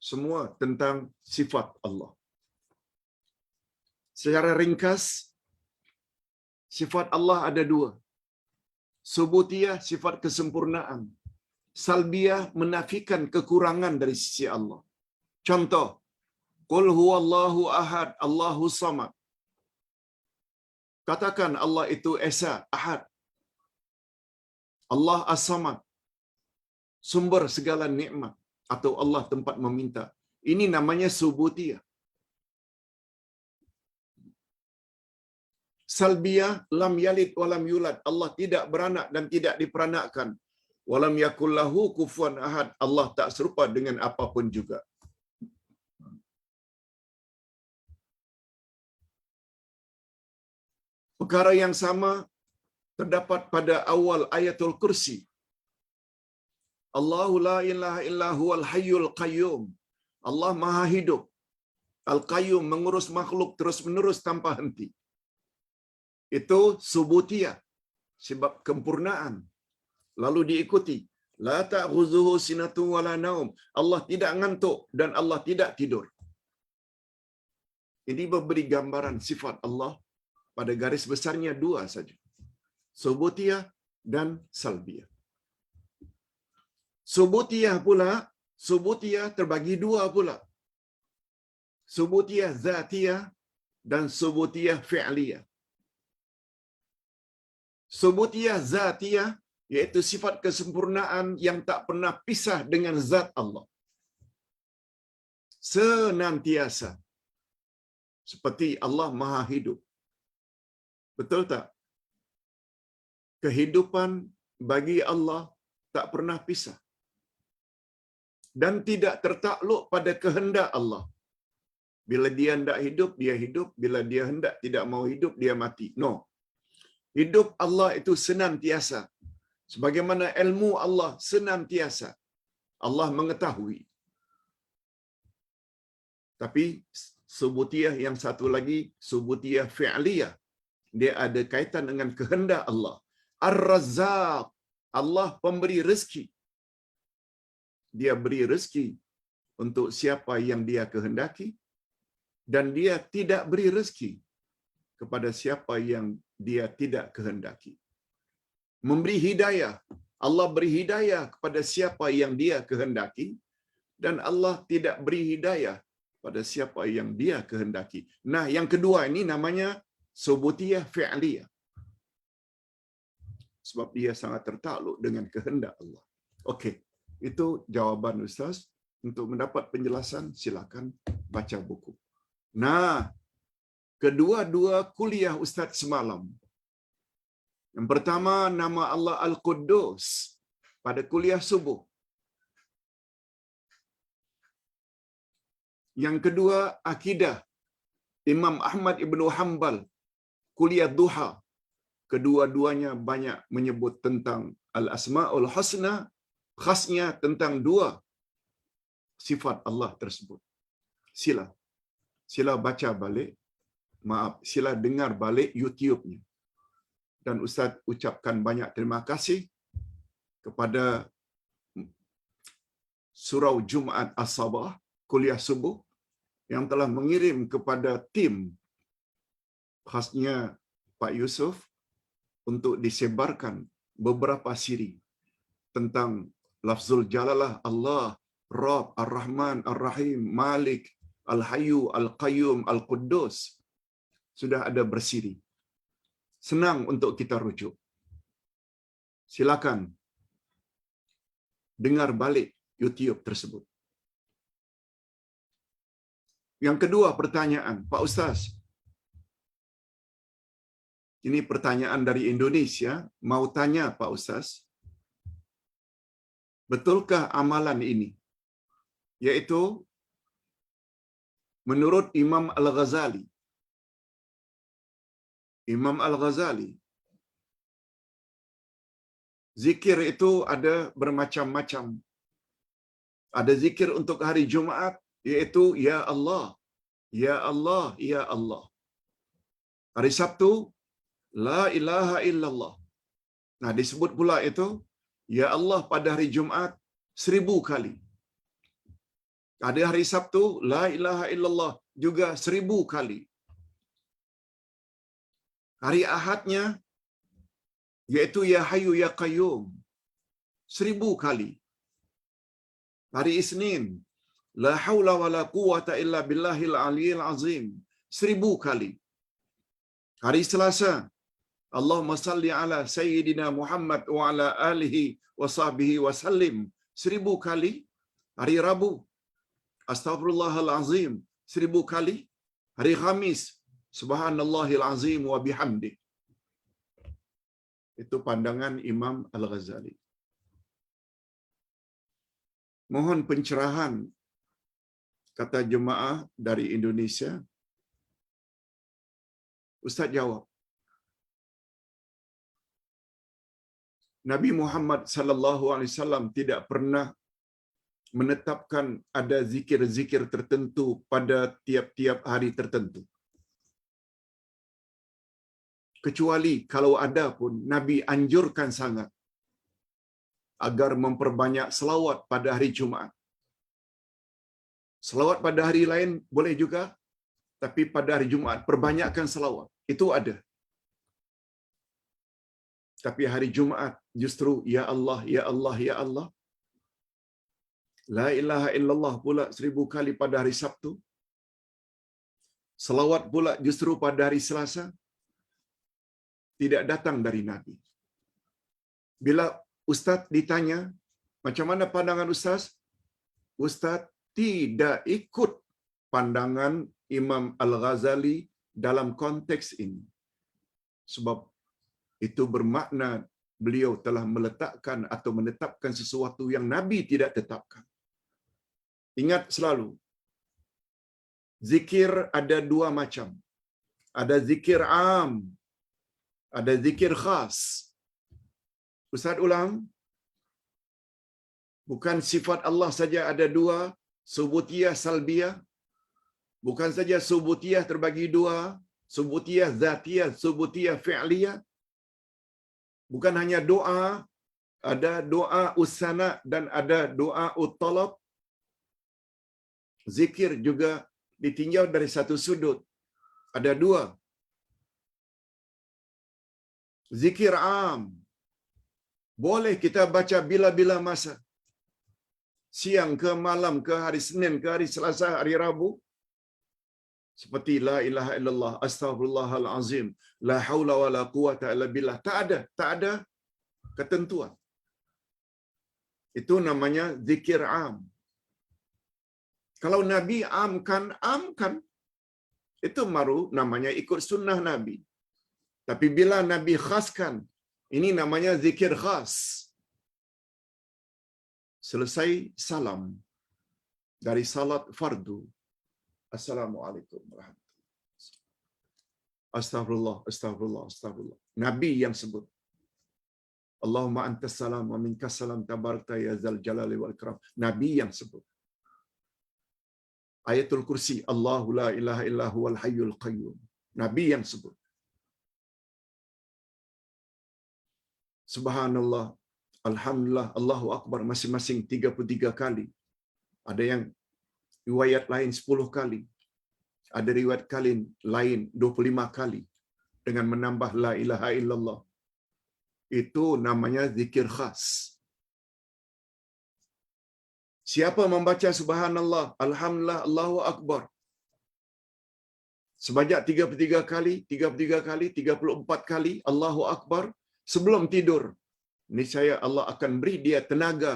semua tentang sifat Allah. Secara ringkas, sifat Allah ada 2. Subutiyah, sifat kesempurnaan. Salbiyah, menafikan kekurangan dari sisi Allah. Contoh, Qul huwallahu ahad, Allahu samad. Katakan Allah itu Esa, Ahad. Allah as-samad, sumber segala nikmat, atau Allah tempat meminta. Ini namanya subutiyah. Salbiyah, lam yalid wa lam yulad. Allah tidak beranak dan tidak diperanakkan. walam yakul lahu kufuwan ahad. Allah tak serupa dengan apapun juga. Perkara yang sama terdapat pada awal ayatul kursi. Allahu la ilaha illa huwal hayyul qayyum. Allah maha hidup. Al-Qayyum, mengurus makhluk terus-menerus tanpa henti. Itu subutiyah, sebab kempurnaan. Lalu diikuti, la ta'khuzuhu sinatun wala naum. Allah tidak ngantuk dan Allah tidak tidur. Ini memberi gambaran sifat Allah pada garis besarnya dua saja. Subutiyah dan salbiyah. Subutiyah terbagi dua pula. Subutiyah zatiyah dan subutiyah fi'liyah. Subutiyah zatiyah iaitu sifat kesempurnaan yang tak pernah pisah dengan zat Allah. Senantiasa. Seperti Allah maha hidup. Betul tak? Kehidupan bagi Allah tak pernah pisah. Dan tidak tertakluk pada kehendak Allah. Bila dia hendak hidup, dia hidup. Bila dia hendak tidak mau hidup, dia mati. No. Hidup Allah itu senantiasa. Sebagaimana ilmu Allah senantiasa. Allah mengetahui. Tapi subutiyah yang satu lagi, subutiyah fi'liyah. Dia ada kaitan dengan kehendak Allah. Ar-Razzaq. Allah pemberi rezeki. Dia beri rezeki untuk siapa yang dia kehendaki. Dan dia tidak beri rezeki kepada siapa yang dia tidak kehendaki. Memberi hidayah. Allah beri hidayah kepada siapa yang dia kehendaki. Dan Allah tidak beri hidayah pada siapa yang dia kehendaki. Nah, yang kedua ini namanya subutiyah fi'liyah. Sebab dia sangat tertakluk dengan kehendak Allah. Okey, itu jawaban Ustaz. Untuk mendapat penjelasan, silakan baca buku. Nah, kedua-dua kuliah Ustaz semalam. Yang pertama, nama Allah Al-Quddus pada kuliah subuh. Yang kedua, akidah Imam Ahmad Ibn Hanbal, kuliah duha. Kedua-duanya banyak menyebut tentang Al-Asma'ul Husna, khasnya tentang dua sifat Allah tersebut. Sila baca balik, sila dengar balik YouTube-nya. Dan Ustaz ucapkan banyak terima kasih kepada Surau Jumaat As-Sabah, kuliah subuh, yang telah mengirim kepada tim, khasnya Pak Yusuf, untuk disebarkan beberapa siri tentang lafzul jalalah Allah, Rabb, Ar-Rahman, Ar-Rahim, Malik, Al-Hayyu, Al-Qayyum, Al-Quddus. Sudah ada bersiri. Senang untuk kita rujuk. Silakan dengar balik YouTube tersebut. Yang kedua pertanyaan, Pak Ustaz. Ini pertanyaan dari Indonesia, mau tanya Pak Ustaz. Betulkah amalan ini? Yaitu menurut Imam Al-Ghazali. Imam Al-Ghazali, zikir itu ada bermacam-macam. Ada zikir untuk hari Jumaat, yaitu Ya Allah, Ya Allah, Ya Allah. Hari Sabtu, La ilaha illallah. Nah, disebut pula itu, Ya Allah pada hari Jumaat 1000 kali. Ada hari Sabtu, La ilaha illallah juga 1000 kali. Hari Ahadnya, yaitu Ya Hayyu Ya Qayyum, 1000 kali. Hari Isnin, La Hawla Wa La Quwata Illa Billahil Aliyil Azim, 1000 kali. Hari Selasa, Allahumma salli ala Sayyidina Muhammad wa ala alihi wa sahbihi wa sallim, 1000 kali. Hari Rabu, Astaghfirullahalazim, 1000 kali. Hari Khamis, Subhanallahil Azim wa bihamdi. Itu pandangan Imam Al-Ghazali. Mohon pencerahan, kata jemaah dari Indonesia. Ustaz jawab, Nabi Muhammad sallallahu alaihi wasallam tidak pernah menetapkan ada zikir-zikir tertentu pada tiap-tiap hari tertentu. Kecuali kalau ada pun, Nabi anjurkan sangat agar memperbanyak selawat pada hari Jumaat. Selawat pada hari lain boleh juga, tapi pada hari Jumaat perbanyakkan selawat. Itu ada. Tapi hari Jumaat justru ya Allah, ya Allah, ya Allah. La ilaha illallah pula 1000 kali pada hari Sabtu. Selawat pula justru pada hari Selasa. Tidak datang dari Nabi. Bila Ustaz ditanya, macam mana pandangan Ustaz? Ustaz tidak ikut pandangan Imam Al-Ghazali dalam konteks ini. Sebab itu bermakna beliau telah meletakkan atau menetapkan sesuatu yang Nabi tidak tetapkan. Ingat selalu, zikir ada dua macam. Ada zikir am, ada zikir khas. Ustaz ulang, bukan sifat Allah saja ada dua, subutiyah, salbiyah. Bukan saja subutiyah terbagi dua, subutiyah zatiyah, subutiyah fi'liyah. Bukan hanya doa, ada doa usana dan ada doa uttalab. Zikir juga ditinjau dari satu sudut. Ada dua. Zikir am. Boleh kita baca bila-bila masa. Siang ke malam ke, hari Senin ke, hari Selasa, hari Rabu. Seperti la ilaha illallah, astaghfirullahalazim, la haula wala quwata illa billah. Tak ada ketentuan. Itu namanya zikir am. Kalau Nabi amkan. Itu baru namanya ikut sunnah Nabi. Tapi bila Nabi khaskan, ini namanya zikir khas. Selesai salam dari salat fardu, Assalamualaikum warahmatullahi wabarakatuh. Astagfirullah, astagfirullah, astagfirullah. Nabi yang sebut. Allahumma antas salam wa minkas salam tabarakta ya zal jalali wal ikram. Nabi yang sebut. Ayatul Kursi, Allahu la ilaha illa huwal hayyul qayyum. Nabi yang sebut. Subhanallah, alhamdulillah, Allahu akbar, masing-masing 33 kali. Ada yang riwayat lain 10 kali. Ada riwayat lain 25 kali dengan menambah la ilaha illallah. Itu namanya zikir khas. Siapa membaca subhanallah, alhamdulillah, Allahu akbar sebanyak 33 kali, 34 kali Allahu akbar sebelum tidur, niscaya Allah akan beri dia tenaga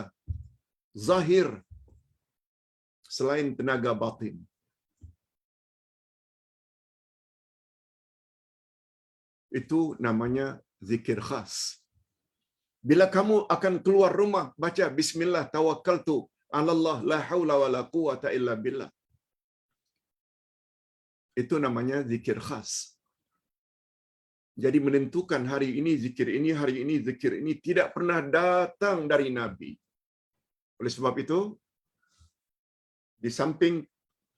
zahir selain tenaga batin. Itu namanya zikir khas. Bila kamu akan keluar rumah, baca bismillah tawakkaltu 'alallah la haula wala quwata illa billah. Itu namanya zikir khas. Jadi menentukan hari ini zikir ini, hari ini zikir ini tidak pernah datang dari Nabi. Oleh sebab itu, di samping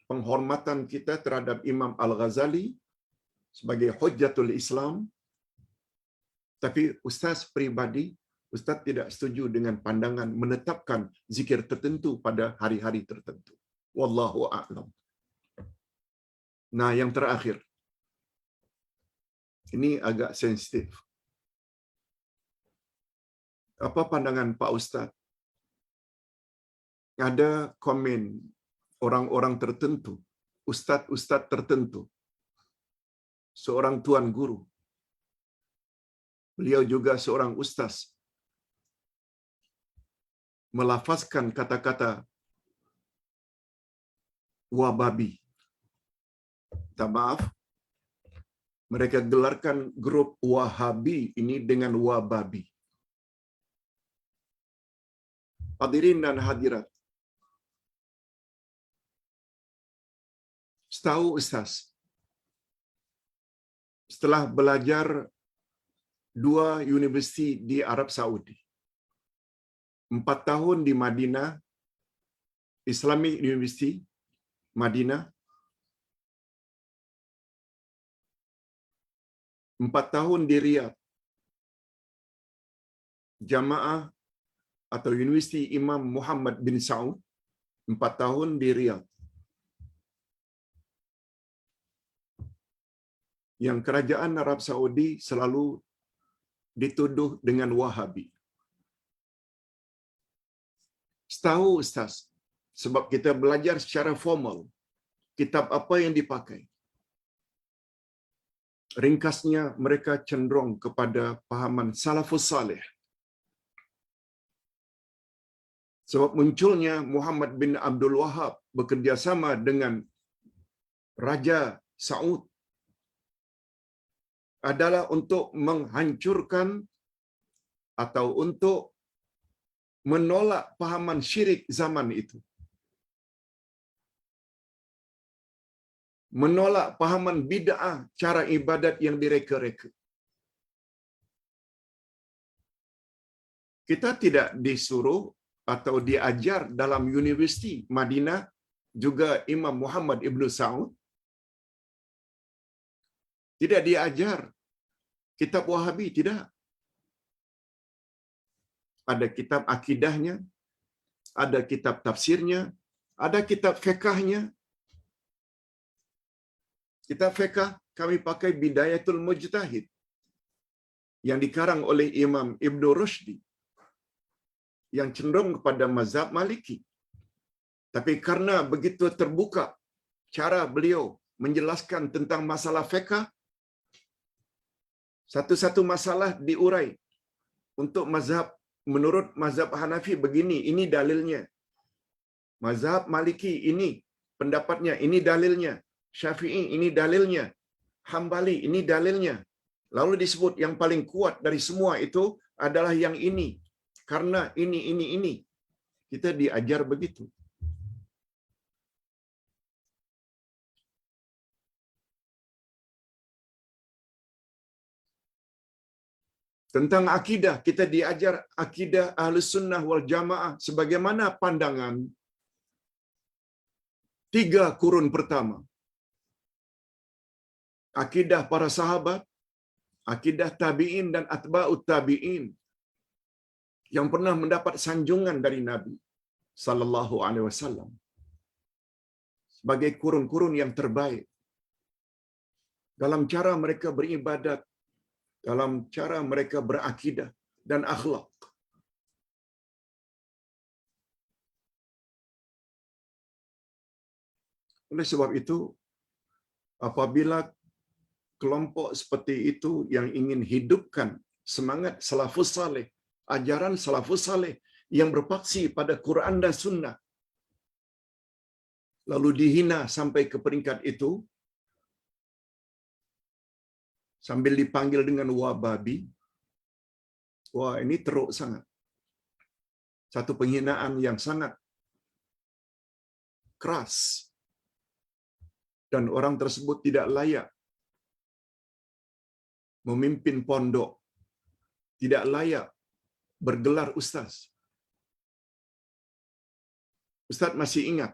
penghormatan kita terhadap Imam Al-Ghazali sebagai hujjatul Islam, tapi Ustaz pribadi, Ustaz tidak setuju dengan pandangan menetapkan zikir tertentu pada hari-hari tertentu. Wallahu a'lam. Nah, yang terakhir. Ini agak sensitif. Apa pandangan Pak Ustaz? Ada komen orang-orang tertentu, ustaz-ustaz tertentu, seorang tuan guru, beliau juga seorang ustaz, melafazkan kata-kata wababi. Tak maaf, mereka gelarkan grup Wahabi ini dengan wababi. Hadirin dan hadirat, Setahu Ustaz, setelah belajar 2 universiti di Arab Saudi, 4 tahun di Madinah, Islamic University, Madinah, 4 tahun di Riyadh, Jamaah atau Universiti Imam Muhammad bin Saud, 4 tahun di Riyadh. Yang kerajaan Arab Saudi selalu dituduh dengan Wahabi. Setahu Ustaz, sebab kita belajar secara formal, kitab apa yang dipakai? Ringkasnya, mereka cenderung kepada pahaman Salafus Saleh. Sebab munculnya Muhammad bin Abdul Wahab bekerjasama dengan Raja Saud adalah untuk menghancurkan atau untuk menolak pahaman syirik zaman itu. Menolak pahaman bid'ah cara ibadat yang direka-reka. Kita tidak disuruh atau diajar dalam Universiti Madinah juga Imam Muhammad Ibn Saud. Tidak diajar kitab Wahabi, tidak. Ada kitab akidahnya, ada kitab tafsirnya, ada kitab fiqahnya. Kitab fiqah kami pakai Bidayatul Mujtahid yang dikarang oleh Imam Ibn Rushdi yang cenderung kepada mazhab Maliki. Tapi karena begitu terbuka cara beliau menjelaskan tentang masalah fiqah, satu-satu masalah diurai. Untuk mazhab, menurut mazhab Hanafi begini, ini dalilnya. Mazhab Maliki ini pendapatnya, ini dalilnya. Syafi'i ini dalilnya. Hambali ini dalilnya. Lalu disebut yang paling kuat dari semua itu adalah yang ini. Karena ini. Kita diajar begitu. Tentang akidah, kita diajar akidah Ahlus Sunnah wal Jamaah sebagaimana pandangan 3 kurun pertama. Akidah para sahabat, akidah tabi'in dan atba'ut tabi'in yang pernah mendapat sanjungan dari Nabi sallallahu alaihi wasallam sebagai kurun-kurun yang terbaik dalam cara mereka beribadat, dalam cara mereka berakidah dan akhlak. Oleh sebab itu, apabila kelompok seperti itu yang ingin hidupkan semangat salafus saleh, ajaran salafus saleh yang berpaksi pada Quran dan Sunnah, lalu dihina sampai ke peringkat itu, sambil dipanggil dengan wababi, wah ini teruk sangat. Satu penghinaan yang sangat keras. Dan orang tersebut tidak layak memimpin pondok, tidak layak bergelar ustaz. Ustaz masih ingat,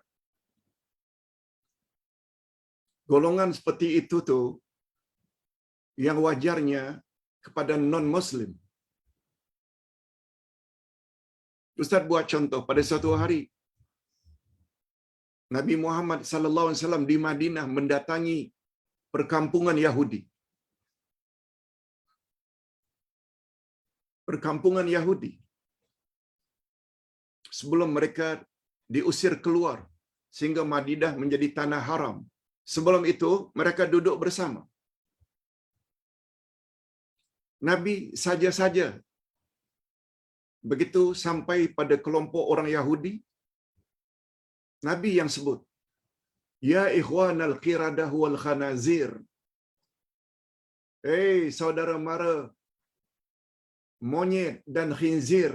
golongan seperti itu tuh yang wajarnya kepada non-Muslim. Ustaz buat contoh, pada suatu hari Nabi Muhammad sallallahu alaihi wasallam di Madinah mendatangi perkampungan Yahudi. Perkampungan Yahudi. Sebelum mereka diusir keluar sehingga Madinah menjadi tanah haram. Sebelum itu mereka duduk bersama. Nabi saja-saja begitu sampai pada kelompok orang Yahudi, Nabi yang sebut, ya ikhwanal qiradah wal khanazir. Saudara mara monyet dan khinzir.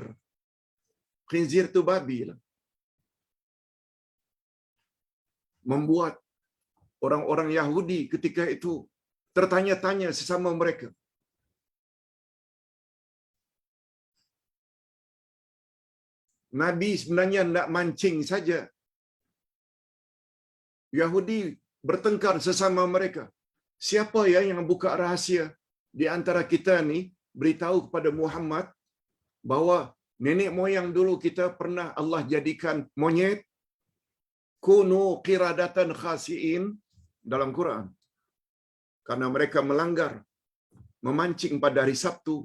Khinzir tu babi lah. Membuat orang-orang Yahudi ketika itu tertanya-tanya sesama mereka. Nabi sebenarnya nak mancing saja. Yahudi bertengkar sesama mereka. Siapa ya yang buka rahasia di antara kita ni beritahu kepada Muhammad bahawa nenek moyang dulu kita pernah Allah jadikan monyet, kunu qiradatan khasiin dalam Quran. Karena mereka melanggar, memancing pada hari Sabtu.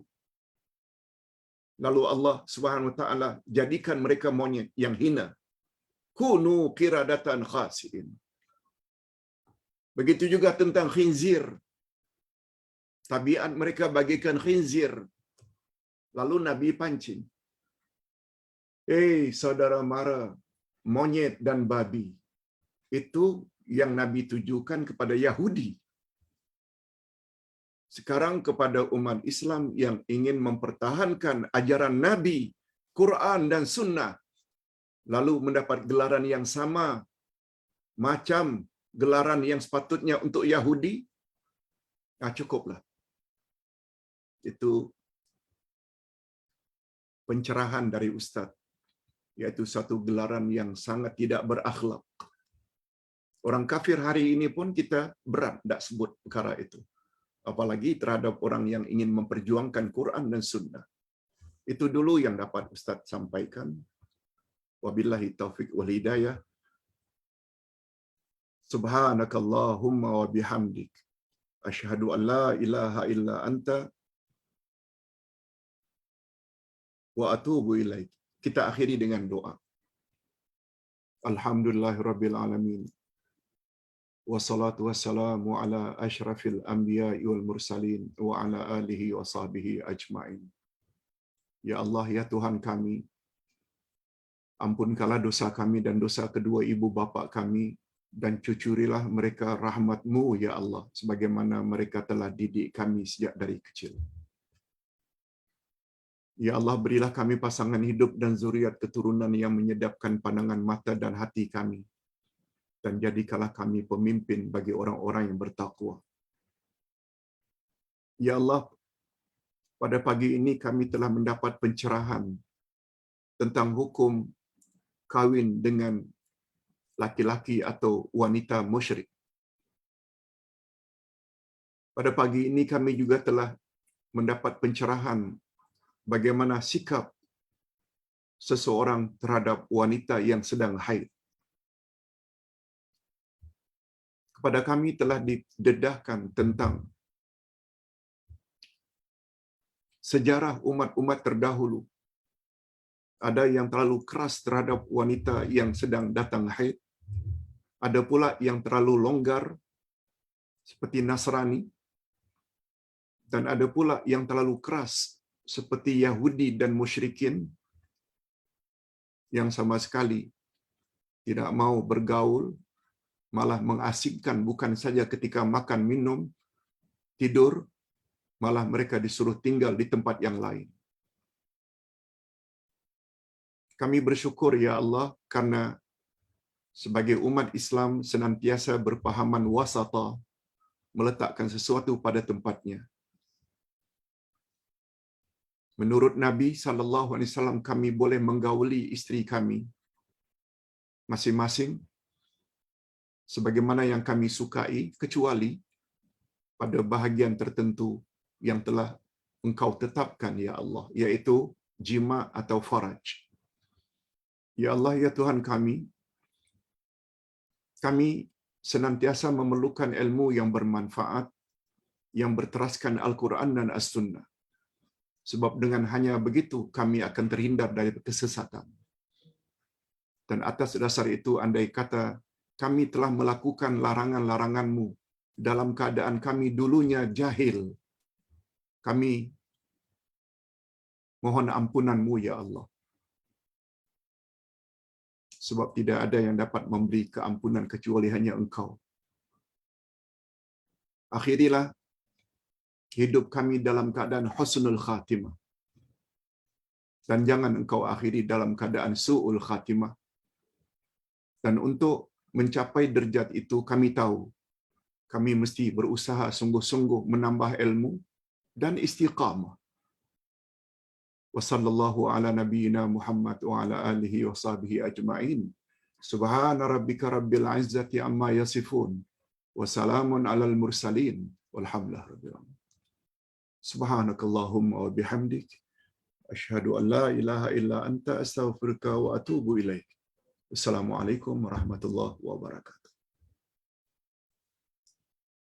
Lalu Allah Subhanahu wa taala jadikan mereka monyet yang hina. Kunu qiradatan khasiin. Begitu juga tentang khinzir. Tabiat mereka bagikan khinzir. Lalu Nabi pancing. Saudara mara, monyet dan babi. Itu yang Nabi tujukan kepada Yahudi. Sekarang kepada umat Islam yang ingin mempertahankan ajaran Nabi, Quran dan Sunnah, lalu mendapat gelaran yang sama macam gelaran yang sepatutnya untuk Yahudi, cukuplah. Itu pencerahan dari Ustaz, iaitu satu gelaran yang sangat tidak berakhlak. Orang kafir hari ini pun kita berat tak sebut perkara itu. Apalagi terhadap orang yang ingin memperjuangkan Quran dan Sunnah. Itu dulu yang dapat Ustaz sampaikan. Wabillahi taufiq wal hidayah. Subhanakallahumma wa bihamdik. Asyhadu an la ilaha illa anta wa atubu ilaik. Kita akhiri dengan doa. Alhamdulillahirabbil alamin. Wassalatu wassalamu ala asyrafil anbiya'i wal mursalin wa ala alihi wa sahbihi ajma'in. Ya Allah, ya Tuhan kami, ampunkanlah dosa kami dan dosa kedua ibu bapa kami, dan cucurilah mereka rahmat-Mu, ya Allah, sebagaimana mereka telah didik kami sejak dari kecil. Ya Allah, berilah kami pasangan hidup dan zuriat keturunan yang menyedapkan pandangan mata dan hati kami, dan jadikanlah kami pemimpin bagi orang-orang yang bertakwa. Ya Allah, pada pagi ini kami telah mendapat pencerahan tentang hukum kawin dengan laki-laki atau wanita musyrik. Pada pagi ini kami juga telah mendapat pencerahan bagaimana sikap seseorang terhadap wanita yang sedang haid. Kepada kami telah didedahkan tentang sejarah umat-umat terdahulu. Ada yang terlalu keras terhadap wanita yang sedang datang haid. Ada pula yang terlalu longgar seperti Nasrani. Dan ada pula yang terlalu keras seperti Yahudi dan musyrikin yang sama sekali tidak mau bergaul, malah mengasyikkan bukan saja ketika makan minum, tidur, malah mereka disuruh tinggal di tempat yang lain. Kami bersyukur ya Allah karena sebagai umat Islam senantiasa berpahaman wasata, meletakkan sesuatu pada tempatnya. Menurut Nabi SAW, kami boleh menggauli isteri kami masing-masing sebagaimana yang kami sukai, kecuali pada bahagian tertentu yang telah Engkau tetapkan ya Allah, yaitu jima atau faraj. Ya Allah, ya Tuhan kami senantiasa memerlukan ilmu yang bermanfaat, yang berteraskan Al-Quran dan As-Sunnah. Sebab dengan hanya begitu kami akan terhindar dari kesesatan. Dan atas dasar itu, andai kata kami telah melakukan larangan-larangan-Mu dalam keadaan kami dulunya jahil, kami mohon ampunan-Mu ya Allah. Sebab tidak ada yang dapat memberi keampunan kecuali hanya Engkau. Akhirilah hidup kami dalam keadaan husnul khatimah. Dan jangan Engkau akhiri dalam keadaan su'ul khatimah. Dan untuk mencapai derajat itu kami tahu kami mesti berusaha sungguh-sungguh menambah ilmu dan istiqamah. Wa sallallahu ala nabiyyina Muhammad wa ala alihi wa sahbihi ajma'in. Subhana rabbika rabbil izzati amma yasifun. Wa salamun alal mursalin. Walhamdulillahi rabbil alamin. Subhanakallahumma wa bihamdik. Asyhadu an la ilaha illa anta astaghfiruka wa atubu ilaik. Wassalamualaikum warahmatullahi wabarakatuh.